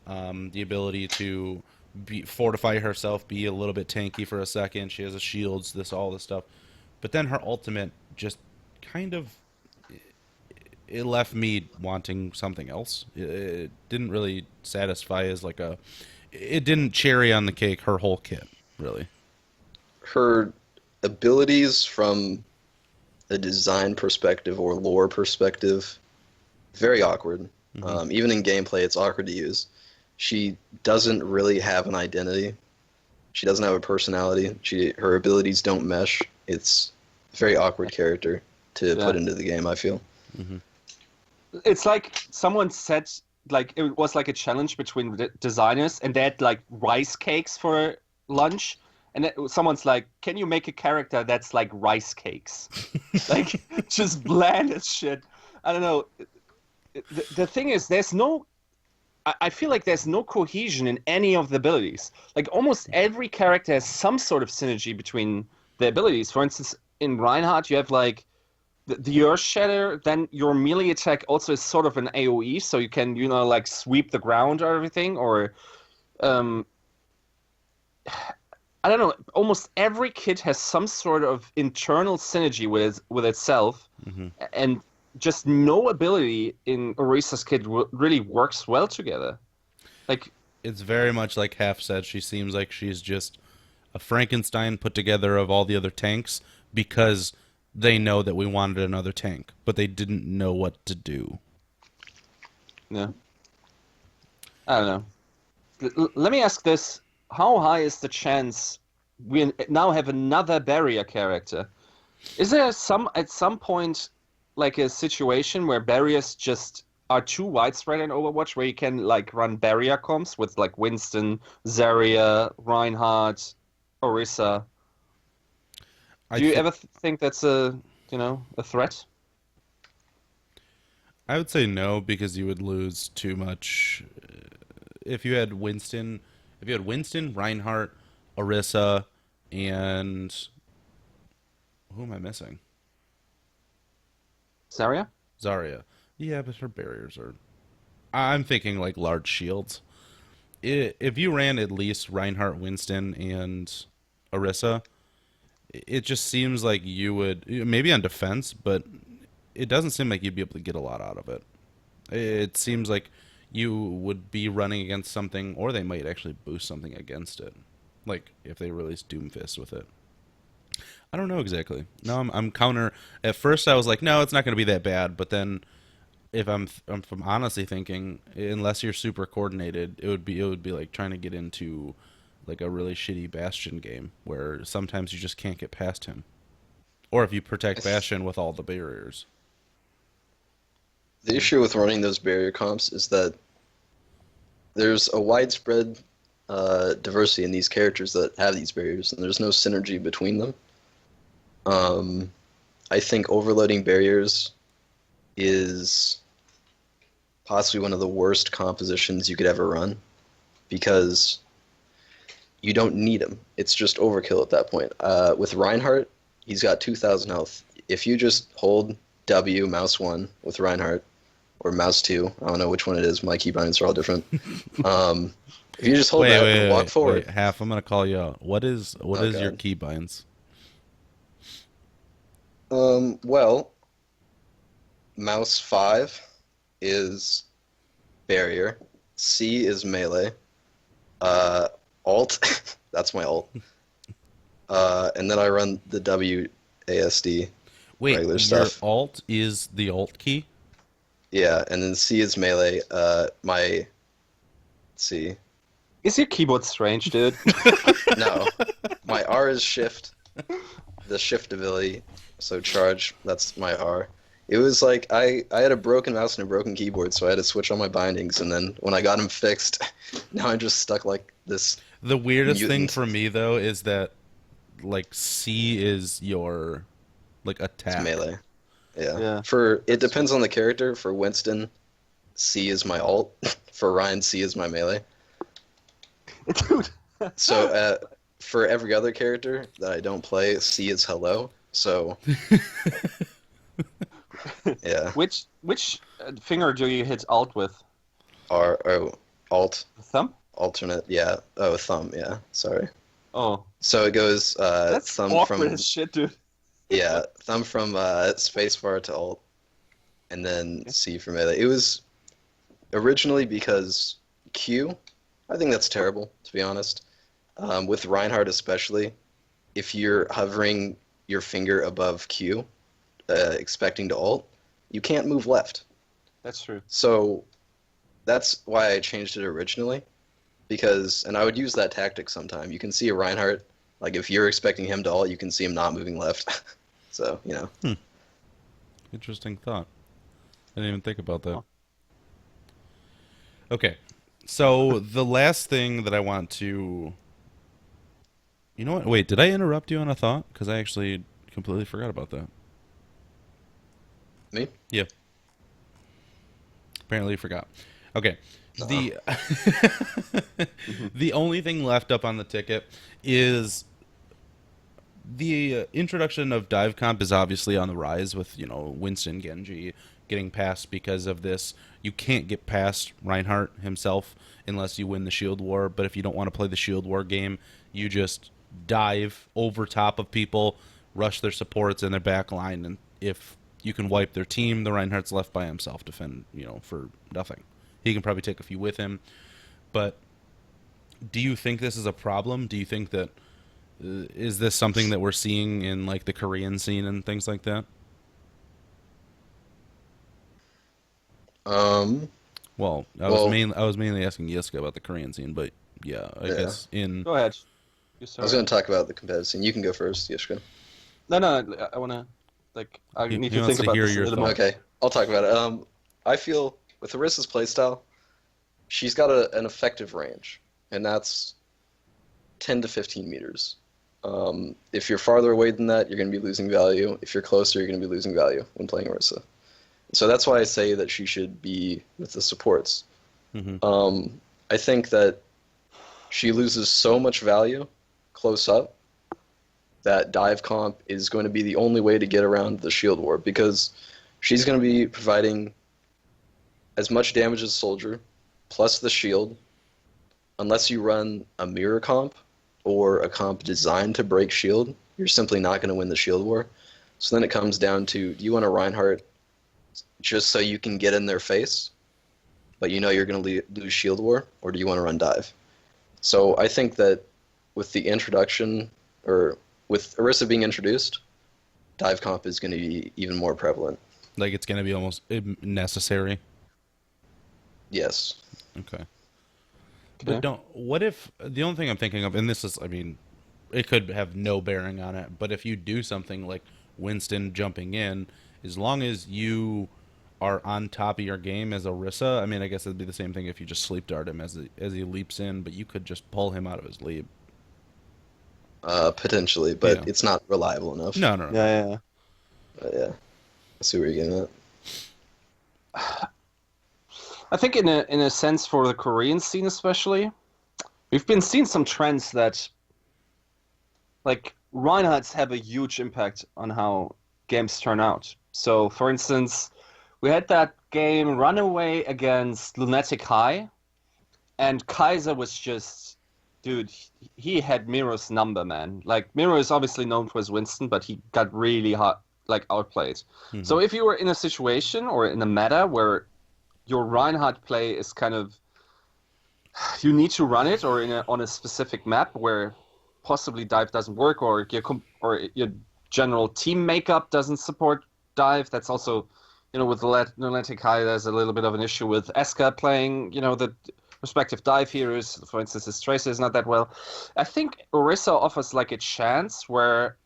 The ability to fortify herself, be a little bit tanky for a second. She has a shields, all this stuff. But then her ultimate just kind of it left me wanting something else. It didn't really satisfy as like a. It didn't cherry on the cake her whole kit, really. Her abilities from a design perspective or lore perspective, very awkward. Even in gameplay, it's awkward to use. She doesn't really have an identity. She doesn't have a personality. Her abilities don't mesh. It's a very awkward character to put into the game, I feel. It's like someone said, like it was like a challenge between designers, and they had like rice cakes for lunch, and someone's like, "Can you make a character that's like rice cakes?" Like just bland as shit. I don't know. The thing is, there's no. I feel like there's no cohesion in any of the abilities. Like almost every character has some sort of synergy between the abilities. For instance, in Reinhardt, you have like the Earth Shatter, then your melee attack also is sort of an AoE, so you can, like sweep the ground or everything, or I don't know, almost every kit has some sort of internal synergy with itself, and just no ability in Orisa's kit really works well together. Like it's very much like Half said, she seems like she's just a Frankenstein put together of all the other tanks because they know that we wanted another tank, but they didn't know what to do. Yeah. I don't know. Let me ask this. How high is the chance we now have another barrier character? Is there at some point like a situation where barriers just are too widespread in Overwatch, where you can like run barrier comps with like Winston, Zarya, Reinhardt, Orisa? Do you ever think that's a threat? I would say no, because you would lose too much. If you had Winston, Reinhardt, Orisa, and who am I missing? Zarya? Zarya. Yeah, but her barriers are. I'm thinking like large shields. If you ran at least Reinhardt, Winston, and Orisa, it just seems like you would, maybe on defense, but it doesn't seem like you'd be able to get a lot out of it. It seems like you would be running against something, or they might actually boost something against it, like if they release Doomfist with it. I don't know exactly. No, I'm counter. At first, I was like, no, it's not going to be that bad. But then, if I'm honestly thinking, unless you're super coordinated, it would be like trying to get into like a really shitty Bastion game where sometimes you just can't get past him, or if you protect Bastion with all the barriers. The issue with running those barrier comps is that there's a widespread diversity in these characters that have these barriers, and there's no synergy between them. I think overloading barriers is possibly one of the worst compositions you could ever run, because you don't need them. It's just overkill at that point. With Reinhardt, he's got 2,000 health. If you just hold W, mouse 1 with Reinhardt, or mouse 2, I don't know which one it is, my keybinds are all different. If you just hold that and walk forward. Wait, Half, I'm going to call you out. What is your keybinds? Well, mouse 5 is barrier, C is melee, alt, that's my alt, and then I run the WASD. Wait, regular your stuff. alt is the alt key? Yeah, and then C is melee. My C. Is your keyboard strange, dude? No, my R is shift. The shift ability. So charge. That's my R. It was like I had a broken mouse and a broken keyboard, so I had to switch all my bindings. And then when I got them fixed, now I'm just stuck like this. The weirdest thing mutant. for me though is that like C is your like attack. It's melee. Yeah. Yeah. It depends on the character. For Winston, C is my alt. For Ryan, C is my melee. Dude. So for every other character that I don't play, C is hello. So yeah. Which finger do you hit alt with? Alt. The thumb? alternate, yeah. Oh, thumb, yeah. Sorry. Oh, So it goes that's thumb awkward from as shit, dude. yeah, thumb from spacebar to alt, and then Okay. C for melee. It was originally because Q. I think that's terrible, to be honest. With Reinhardt especially, if you're hovering your finger above Q, expecting to ult, you can't move left. That's true. So that's why I changed it originally. Because, and I would use that tactic sometime. You can see a Reinhardt, like if you're expecting him to ult, you can see him not moving left. So, you know. Interesting thought. I didn't even think about that. Oh. Okay, so the last thing that I want to, you know what? Wait, did I interrupt you on a thought? Because I actually completely forgot about that. Me? Yeah, apparently you forgot. Okay, Uh-uh. the the only thing left up on the ticket is the introduction of dive comp is obviously on the rise with, you know, Winston Genji getting past because of this. You can't get past Reinhardt himself unless you win the shield war, but if you don't want to play the shield war game, you just dive over top of people, rush their supports in their back line, and if you can wipe their team, the Reinhardt's left by himself, defend, you know, for nothing. He can probably take a few with him, but do you think this is a problem? Do you think that is this something that we're seeing in like the Korean scene and things like that? Um, Well, well, I was mainly asking Yiska about the Korean scene, but yeah, I yeah. guess in Go ahead. You I was sorry. going to talk about the competitive scene. You can go first, Yishka. No, no. I wanna I need he to wants think to about hear this a your little more. thoughts. Okay, I'll talk about it. I feel with Orisa's playstyle, she's got an effective range, and that's 10 to 15 meters. If you're farther away than that, you're going to be losing value. If you're closer, you're going to be losing value when playing Orisa. So that's why I say that she should be with the supports. Hmm. I think that she loses so much value close up that dive comp is going to be the only way to get around the shield war because she's going to be providing as much damage as soldier plus the shield unless you run a mirror comp or a comp designed to break shield, you're simply not going to win the shield war. So then it comes down to do you want a Reinhardt just so you can get in their face, but you know you're going to lose shield war, or do you want to run dive? So I think that with the introduction, or with Orisa being introduced, dive comp is going to be even more prevalent. Like it's going to be almost necessary. Yes. Okay. But Okay. don't. What if the only thing I'm thinking of, and this is, I mean, it could have no bearing on it, but if you do something like Winston jumping in, as long as you are on top of your game as Orisa, I mean, I guess it'd be the same thing if you just sleep dart him as he leaps in, but you could just pull him out of his leap. Potentially, but Yeah. it's not reliable enough. No, no, no. Yeah, yeah. But yeah, I see where you're getting at. I think in a sense for the Korean scene especially, we've been seeing some trends that like Reinhardts have a huge impact on how games turn out. So for instance, we had that game Runaway against Lunatic High, and Kaiser was just dude, he had Miro's number, man. Like Miro is obviously known for his Winston, but he got really hot like outplayed. Hmm. So if you were in a situation or in a meta where your Reinhardt play is kind of you need to run it or on a specific map where possibly dive doesn't work or your general team makeup doesn't support dive. That's also, with Atlantic High, there's a little bit of an issue with Eska playing, the respective dive heroes. For instance, his Tracer is not that well. I think Orisa offers like a chance where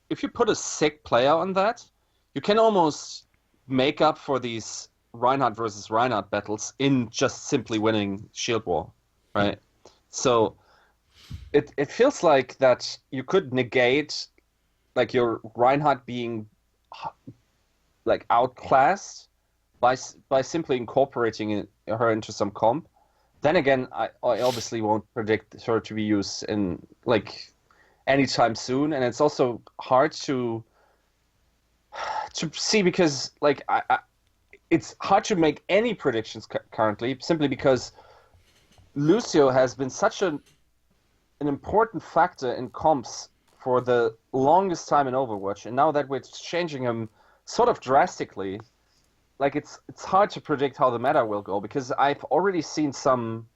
if you put a sick player on that, you can almost make up for these Reinhardt versus Reinhardt battles in just simply winning Shield Wall, right? So it feels like that you could negate like your Reinhardt being like outclassed by simply incorporating her into some comp. Then again, I obviously won't predict her to be used in like anytime soon, and it's also hard to see because like it's hard to make any predictions currently simply because Lucio has been such an important factor in comps for the longest time in Overwatch, and now that we're changing him sort of drastically, like it's hard to predict how the meta will go because I've already seen some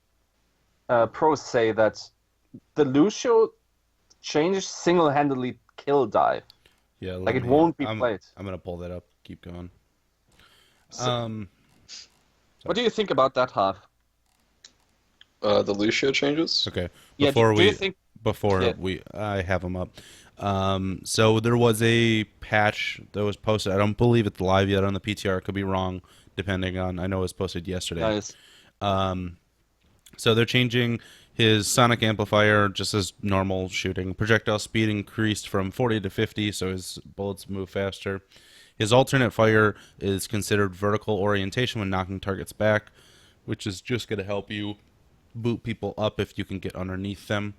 pros say that the Lucio change single-handedly kill dive. Yeah, Like it won't be played. I'm gonna pull that up. Keep going. So, what do you think about that, Half? The Lucio changes? Okay. Yeah, Before do you think? Yeah. I have them up. So there was a patch that was posted. I don't believe it's live yet on the PTR. Could be wrong, depending on. I know it was posted yesterday. Nice. So they're changing his sonic amplifier just as normal shooting. Projectile speed increased from 40 to 50, so his bullets move faster. His alternate fire is considered vertical orientation when knocking targets back, which is just going to help you boot people up if you can get underneath them.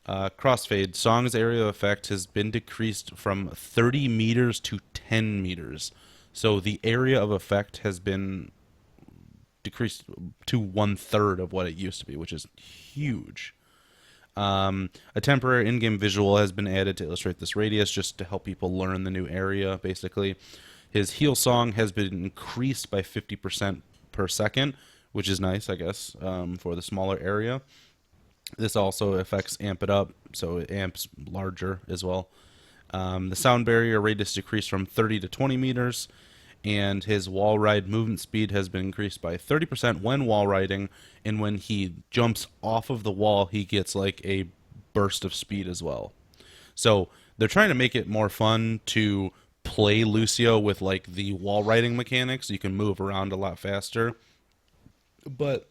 Crossfade. Song's area of effect has been decreased from 30 meters to 10 meters. So the area of effect has been decreased to 1/3 of what it used to be, which is huge. A temporary in-game visual has been added to illustrate this radius, just to help people learn the new area, basically. His heal song has been increased by 50% per second, which is nice, I guess, for the smaller area. This also affects amp it up, so it amps larger as well. The sound barrier radius decreased from 30 to 20 meters, and his wall ride movement speed has been increased by 30% when wall riding, and when he jumps off of the wall, he gets like a burst of speed as well. So they're trying to make it more fun to play Lucio with like the wall riding mechanics. You can move around a lot faster. But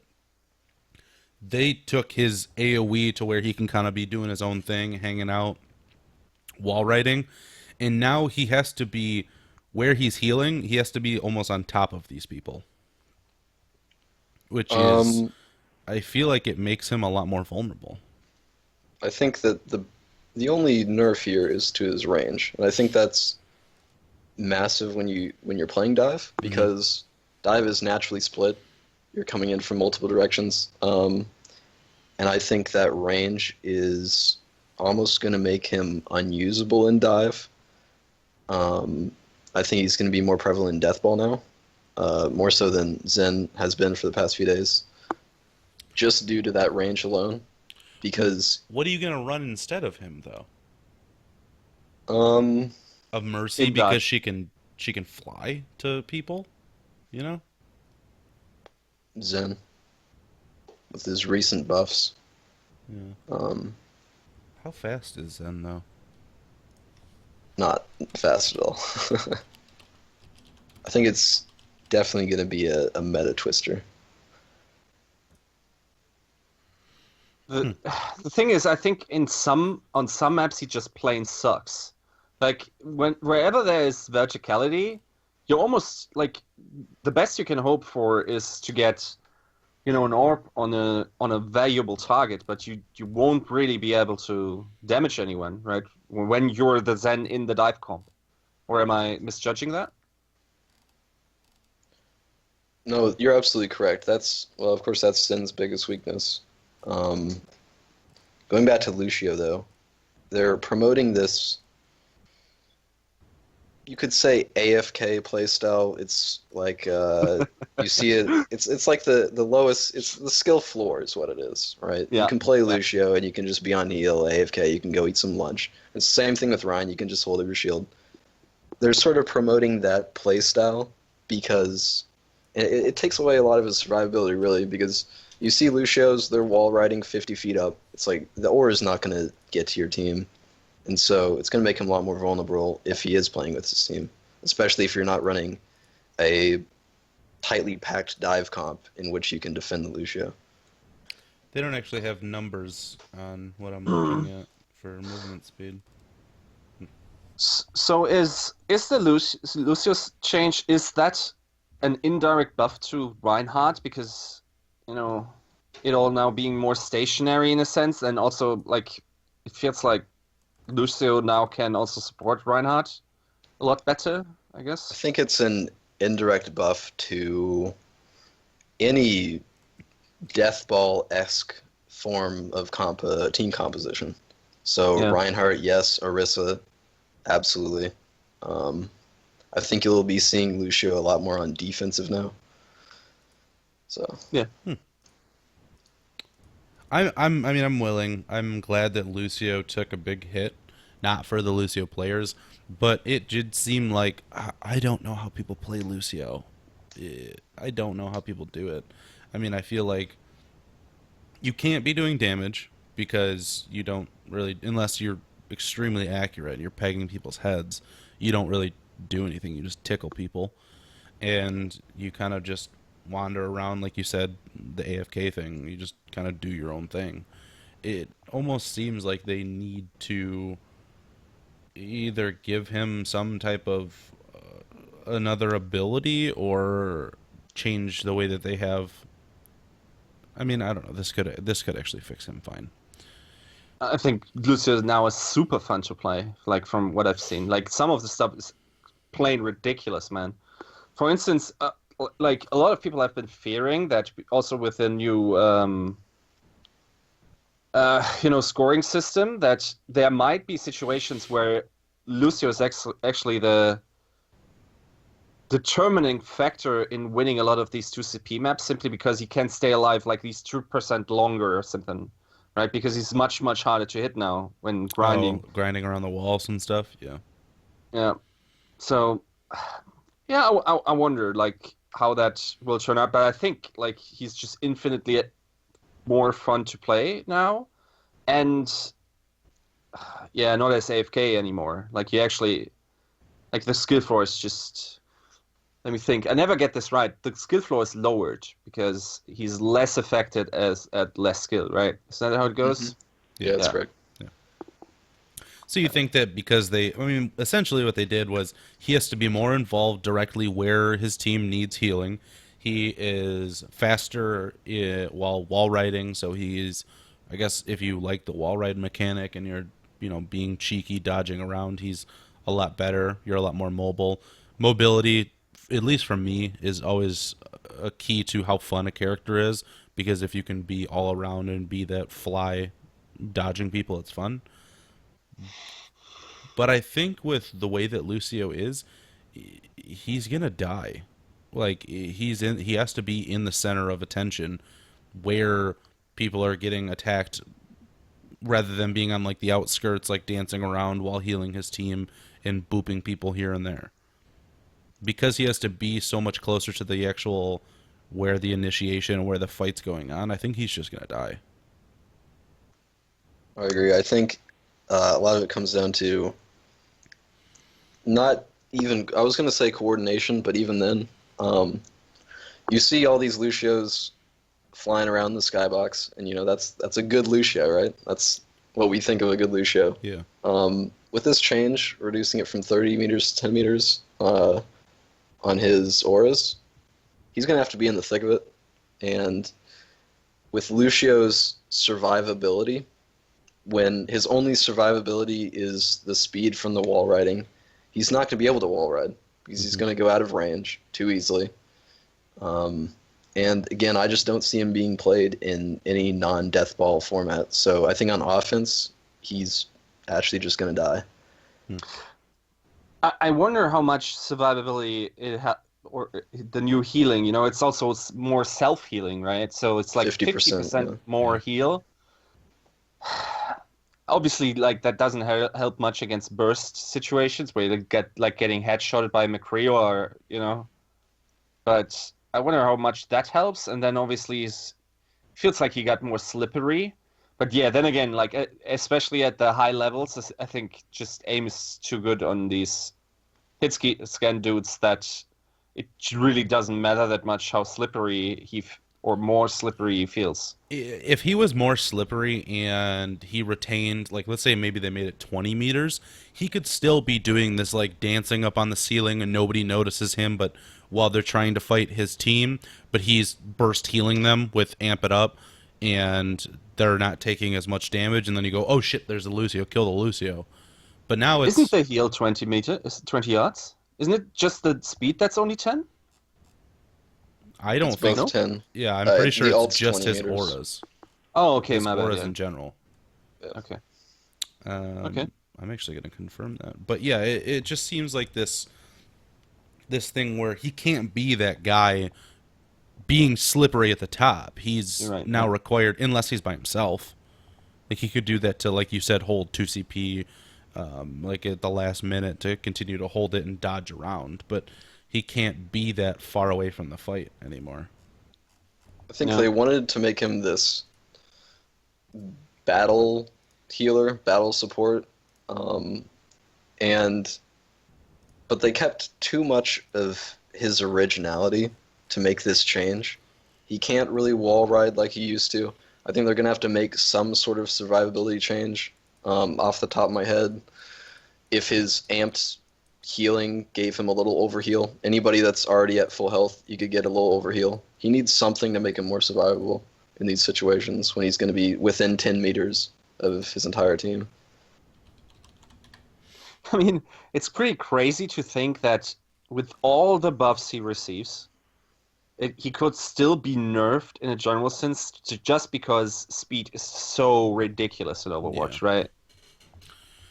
they took his AoE to where he can kind of be doing his own thing, hanging out, wall riding, and now he has to be where he's healing. He has to be almost on top of these people, which is, I feel like it makes him a lot more vulnerable. I think that the only nerf here is to his range, and I think that's massive when you're playing dive because dive is naturally split. You're coming in from multiple directions, and I think that range is almost going to make him unusable in dive. I think he's going to be more prevalent in Deathball now, more so than Zen has been for the past few days, just due to that range alone. Because what are you going to run instead of him, though? Of Mercy, because she can fly to people, you know? Zen, with his recent buffs. Yeah. How fast is Zen, though? Not fast at all. I think it's definitely going to be a meta twister. The thing is, I think on some maps he just plain sucks. Like wherever there is verticality, you're almost like the best you can hope for is to get, an orb on a valuable target, but you won't really be able to damage anyone, right? When you're the Zen in the dive comp. Or am I misjudging that? No, you're absolutely correct. Of course, that's Zen's biggest weakness. Going back to Lucio, though, they're promoting this, you could say AFK playstyle. It's like you see it. It's like the lowest. It's the skill floor is what it is, right? Yeah. You can play Lucio and you can just be on heal AFK. You can go eat some lunch. It's the same thing with Ryan. You can just hold up your shield. They're sort of promoting that playstyle because it takes away a lot of his survivability, really. Because you see Lucio's, they're wall riding 50 feet up. It's like the ore is not going to get to your team. And so it's going to make him a lot more vulnerable if he is playing with his team, especially if you're not running a tightly packed dive comp in which you can defend the Lucio. They don't actually have numbers on what I'm looking at for movement speed. So is the Lucio's change, is that an indirect buff to Reinhardt because, it all now being more stationary in a sense, and also like it feels like Lucio now can also support Reinhardt a lot better, I guess. I think it's an indirect buff to any death ball-esque form of team composition. So Yeah. Reinhardt, yes. Orisa, absolutely. I think you'll be seeing Lucio a lot more on defensive now. So Yeah. I'm willing. I'm glad that Lucio took a big hit, not for the Lucio players, but it did seem like I don't know how people play Lucio. I don't know how people do it. I mean, I feel like you can't be doing damage because you don't really, unless you're extremely accurate, you're pegging people's heads. You don't really do anything. You just tickle people, and you kind of just wander around, like you said, the AFK thing. You just kind of do your own thing. It almost seems like they need to either give him some type of another ability or change the way that they have. I mean, I don't know. This could actually fix him fine. I think Lucio now is super fun to play, like from what I've seen. Like some of the stuff is plain ridiculous, man. For instance, like a lot of people have been fearing that also with the new scoring system, that there might be situations where Lucio is actually the determining factor in winning a lot of these 2CP maps, simply because he can stay alive like these 2% longer or something, right? Because he's much, much harder to hit now when grinding. Oh, grinding around the walls and stuff. Yeah. Yeah. So, yeah, I wonder like how that will turn out, but I think like he's just infinitely more fun to play now, and yeah, not as AFK anymore. Like he actually, like the skill floor is just. Let me think. I never get this right. The skill floor is lowered because he's less affected at less skill, right? Is that how it goes? yeah, that's Yeah. correct. So you think that because essentially what they did was he has to be more involved directly where his team needs healing. He is faster while wall riding, so he's, I guess, if you like the wall ride mechanic and you're, being cheeky, dodging around, he's a lot better. You're a lot more mobile. Mobility, at least for me, is always a key to how fun a character is, because if you can be all around and be that fly dodging people, it's fun. But I think with the way that Lucio is, he's gonna die. Like he has to be in the center of attention, where people are getting attacked, rather than being on like the outskirts, like dancing around while healing his team and booping people here and there. Because he has to be so much closer to the actual where the initiation, where the fight's going on, I think he's just gonna die. I agree. I think a lot of it comes down to not even, I was going to say coordination, but even then, you see all these Lucios flying around the skybox, and that's a good Lucio, right? That's what we think of a good Lucio. Yeah. With this change, reducing it from 30 meters to 10 meters on his auras, he's going to have to be in the thick of it. And with Lucio's survivability, when his only survivability is the speed from the wall riding, he's not going to be able to wall ride because he's going to go out of range too easily. And again, I just don't see him being played in any non-death ball format. So I think on offense, he's actually just going to die. I wonder how much survivability or the new healing. It's also more self-healing, right? So it's like 50% more heal. Obviously, like that doesn't help much against burst situations where you get like getting headshotted by McCree or But I wonder how much that helps. And then obviously feels like he got more slippery. But yeah, then again, like especially at the high levels, I think just aim is too good on these hit scan dudes that it really doesn't matter that much how slippery or more slippery he feels. If he was more slippery and he retained, like, let's say maybe they made it 20 meters, he could still be doing this, like, dancing up on the ceiling and nobody notices him, but while they're trying to fight his team, but he's burst healing them with Amp It Up, and they're not taking as much damage, and then you go, oh shit, there's a Lucio, kill the Lucio. But now it's... Isn't the heal 20 yards? Isn't it just the speed that's only 10? I It's don't think. both 10. Yeah, I'm pretty sure The it's ult's just 20 his meters. auras. Oh, okay, His my bad. auras Yeah. in general. Yeah. Okay. Um, Okay. I'm actually going to confirm that. But yeah, it just seems like this thing where he can't be that guy being slippery at the top. You're He's right. now Yeah. required, unless he's by himself. Like he could do that to, like you said, hold 2 CP, like at the last minute to continue to hold it and dodge around. But he can't be that far away from the fight anymore. I think Yeah. they wanted to make him this battle healer, battle support, um, and but they kept too much of his originality to make this change. He can't really wall ride like he used to. I think they're gonna have to make some sort of survivability change. Off the top of my head, if his amped healing gave him a little overheal, anybody that's already at full health, you could get a little overheal. He needs something to make him more survivable in these situations when he's going to be within 10 meters of his entire team. I mean, it's pretty crazy to think that with all the buffs he receives, he could still be nerfed in a general sense just because speed is so ridiculous in Overwatch, right?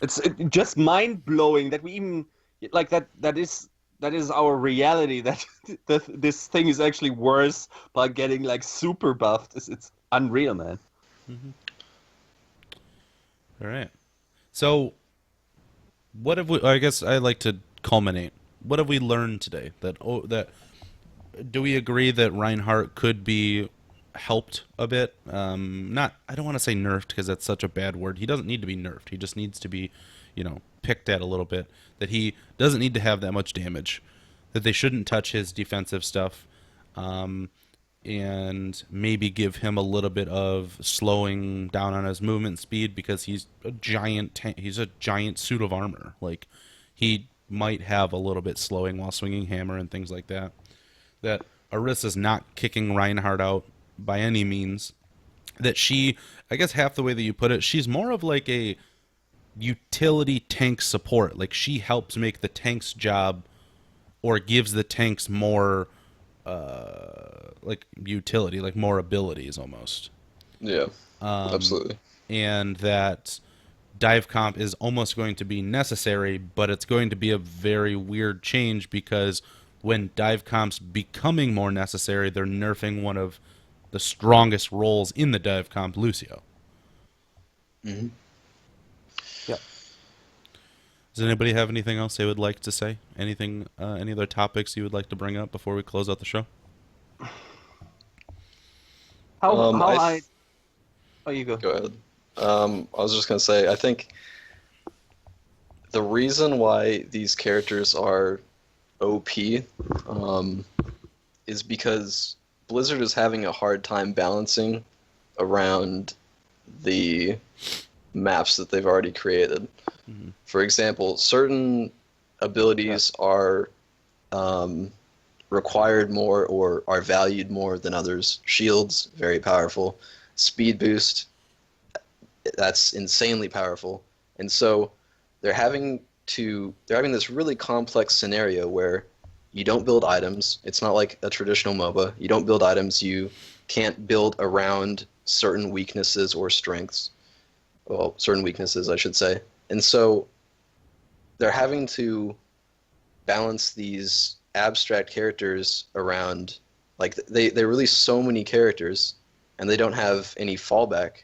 It's just mind blowing that we even like that. That is our reality. That this thing is actually worse by getting like super buffed. It's unreal, man. Mm-hmm. All right. So, what have we? I guess I'd like to culminate. What have we learned today? That do we agree that Reinhardt could be helped a bit? Not. I don't want to say nerfed because that's such a bad word. He doesn't need to be nerfed. He just needs to be, picked at a little bit. That he doesn't need to have that much damage. That they shouldn't touch his defensive stuff. And maybe give him a little bit of slowing down on his movement speed because he's a giant he's a giant suit of armor. Like he might have a little bit slowing while swinging hammer and things like that. That Orisa's not kicking Reinhardt out by any means. That I guess half the way that you put it, she's more of like a utility tank support. Like she helps make the tank's job or gives the tanks more like utility, like more abilities almost. Yeah, absolutely. And that dive comp is almost going to be necessary, but it's going to be a very weird change because when dive comp's becoming more necessary, they're nerfing one of the strongest roles in the dive comp, Lucio. Mm-hmm. Yeah. Does anybody have anything else they would like to say? Anything, any other topics you would like to bring up before we close out the show? Oh, you go. Go ahead. I was just gonna say, I think the reason why these characters are OP is because Blizzard is having a hard time balancing around the maps that they've already created. Mm-hmm. For example, certain abilities are required more or are valued more than others. Shields, very powerful. Speed boost, that's insanely powerful. And so they're having this really complex scenario where you don't build items. It's not like a traditional MOBA. You don't build items. You can't build around certain weaknesses or strengths. Well, certain weaknesses, I should say. And so they're having to balance these abstract characters around, like they release so many characters and they don't have any fallback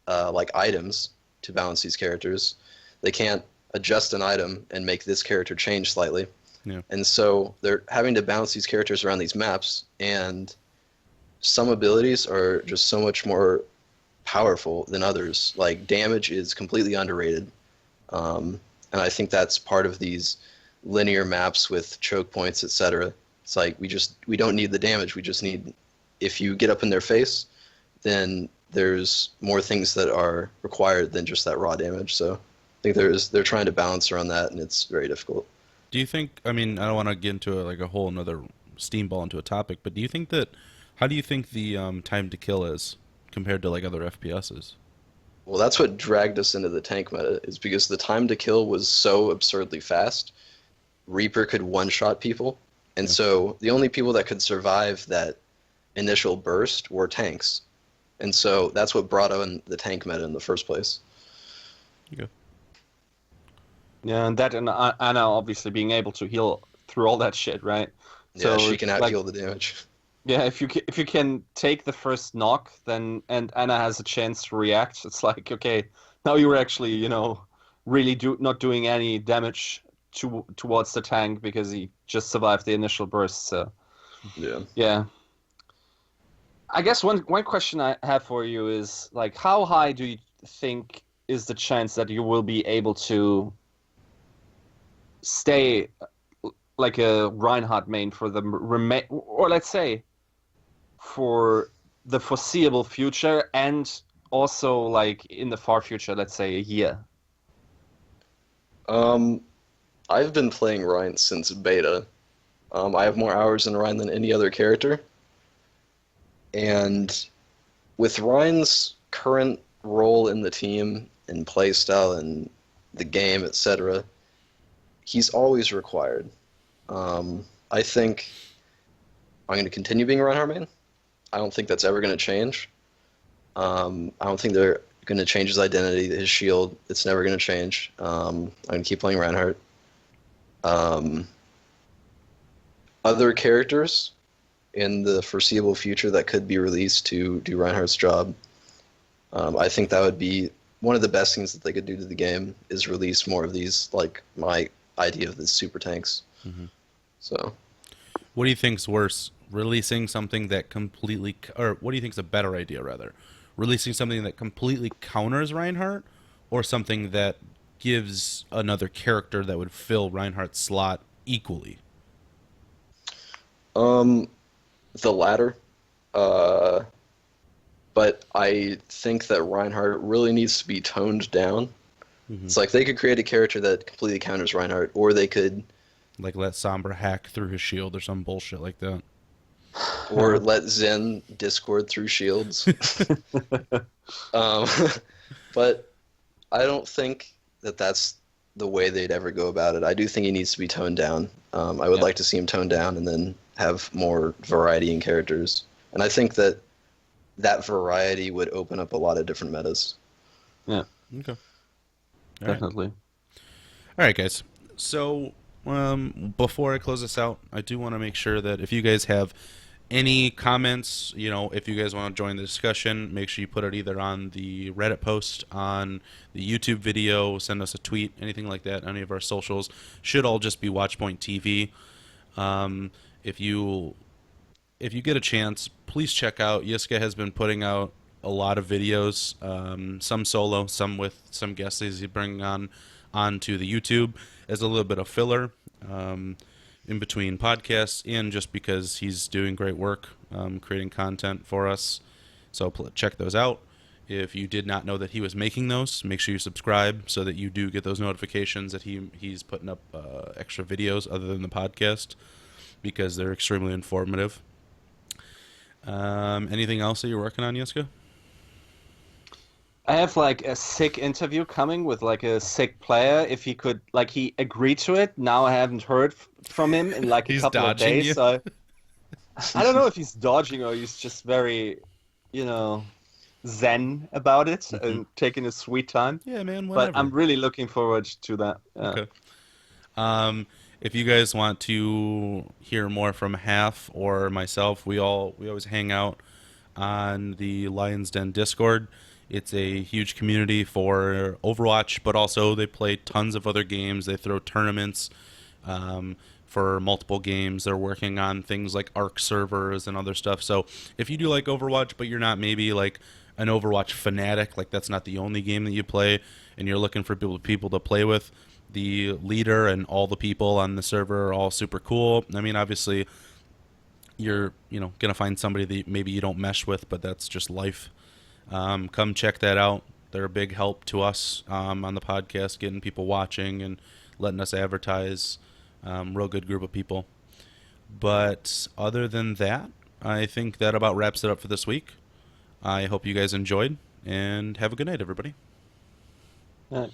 like items to balance these characters. They can't adjust an item and make this character change slightly. Yeah. And so they're having to balance these characters around these maps, and some abilities are just so much more powerful than others. Like damage is completely underrated. And I think that's part of these linear maps with choke points, etc. It's like we don't need the damage. We just need, if you get up in their face, then there's more things that are required than just that raw damage. So I think they're trying to balance around that, and it's very difficult. Do you think? I mean, I don't want to get into a whole another steamball into a topic, but how do you think the time to kill is compared to like other FPSs? Well, that's what dragged us into the tank meta, is because the time to kill was so absurdly fast. Reaper could one-shot people, and so the only people that could survive that initial burst were tanks. And so that's what brought on the tank meta in the first place. Okay. Yeah, and that and Anna obviously being able to heal through all that shit, right? Yeah, So she can out like, heal the damage. yeah, if you can take the first knock, then and Anna has a chance to react. It's like, okay, now you're actually, really not doing any damage towards the tank because he just survived the initial burst. So Yeah. yeah, I guess one question I have for you is like, how high do you think is the chance that you will be able to stay like a Reinhardt main for the remain, or let's say for the foreseeable future, and also like in the far future, let's say a year. Um, I've been playing Ryan since beta. I have more hours in Ryan than any other character. And with Ryan's current role in the team and playstyle and the game, etc., he's always required. I think I'm going to continue being Reinhardt main. I don't think that's ever going to change. I don't think they're going to change his identity, his shield. It's never going to change. I'm going to keep playing Reinhardt. Other characters in the foreseeable future that could be released to do Reinhardt's job, I think that would be one of the best things that they could do to the game is release more of these, like my idea of the super tanks. Mm-hmm. So, What do you think's worse? Releasing something that completely, or what do you think's a better idea, rather? Releasing something that completely counters Reinhardt, or something that gives another character that would fill Reinhardt's slot equally? the latter. Uh, but I think that Reinhardt really needs to be toned down. Mm-hmm. It's like they could create a character that completely counters Reinhardt, or they could, Like let Sombra hack through his shield or some bullshit like that. or let Zen Discord through shields. um, but I don't think that that's the way they'd ever go about it. I do think he needs to be toned down. I would like to see him toned down and then have more variety in characters. And I think that that variety would open up a lot of different metas. Yeah, Okay. All definitely. All right, guys. So before I close this out, I do want to make sure that if you guys have any comments, if you guys want to join the discussion, make sure you put it either on the Reddit post, on the YouTube video, send us a tweet, anything like that. Any of our socials should all just be Watchpoint TV. If you get a chance, please check out. Yiska has been putting out a lot of videos, some solo, some with some guests he's bringing onto the YouTube as a little bit of filler in between podcasts, and just because he's doing great work creating content for us. So check those out. If you did not know that he was making those, make sure you subscribe so that you do get those notifications that he's putting up extra videos other than the podcast, because they're extremely informative. Anything else that you're working on, Yiska? I have like a sick interview coming with like a sick player. If he could, like, he agreed to it. Now I haven't heard from him in like a He's couple of dodging days. you? So I don't know if he's dodging or he's just very, zen about it and taking his sweet time. Yeah, man, But whatever. I'm really looking forward to that. Yeah. Okay. If you guys want to hear more from Half or myself, we always hang out on the Lion's Den Discord. It's a huge community for Overwatch, but also they play tons of other games. They throw tournaments for multiple games. They're working on things like Arc servers and other stuff. So if you do like Overwatch, but you're not maybe like an Overwatch fanatic, like that's not the only game that you play, and you're looking for people to play with, the leader and all the people on the server are all super cool. I mean, obviously, you're gonna find somebody that maybe you don't mesh with, but that's just life. Come check that out. They're a big help to us on the podcast, getting people watching and letting us advertise. Real good group of people. But other than that, I think that about wraps it up for this week. I hope you guys enjoyed, and have a good night, everybody. Yeah.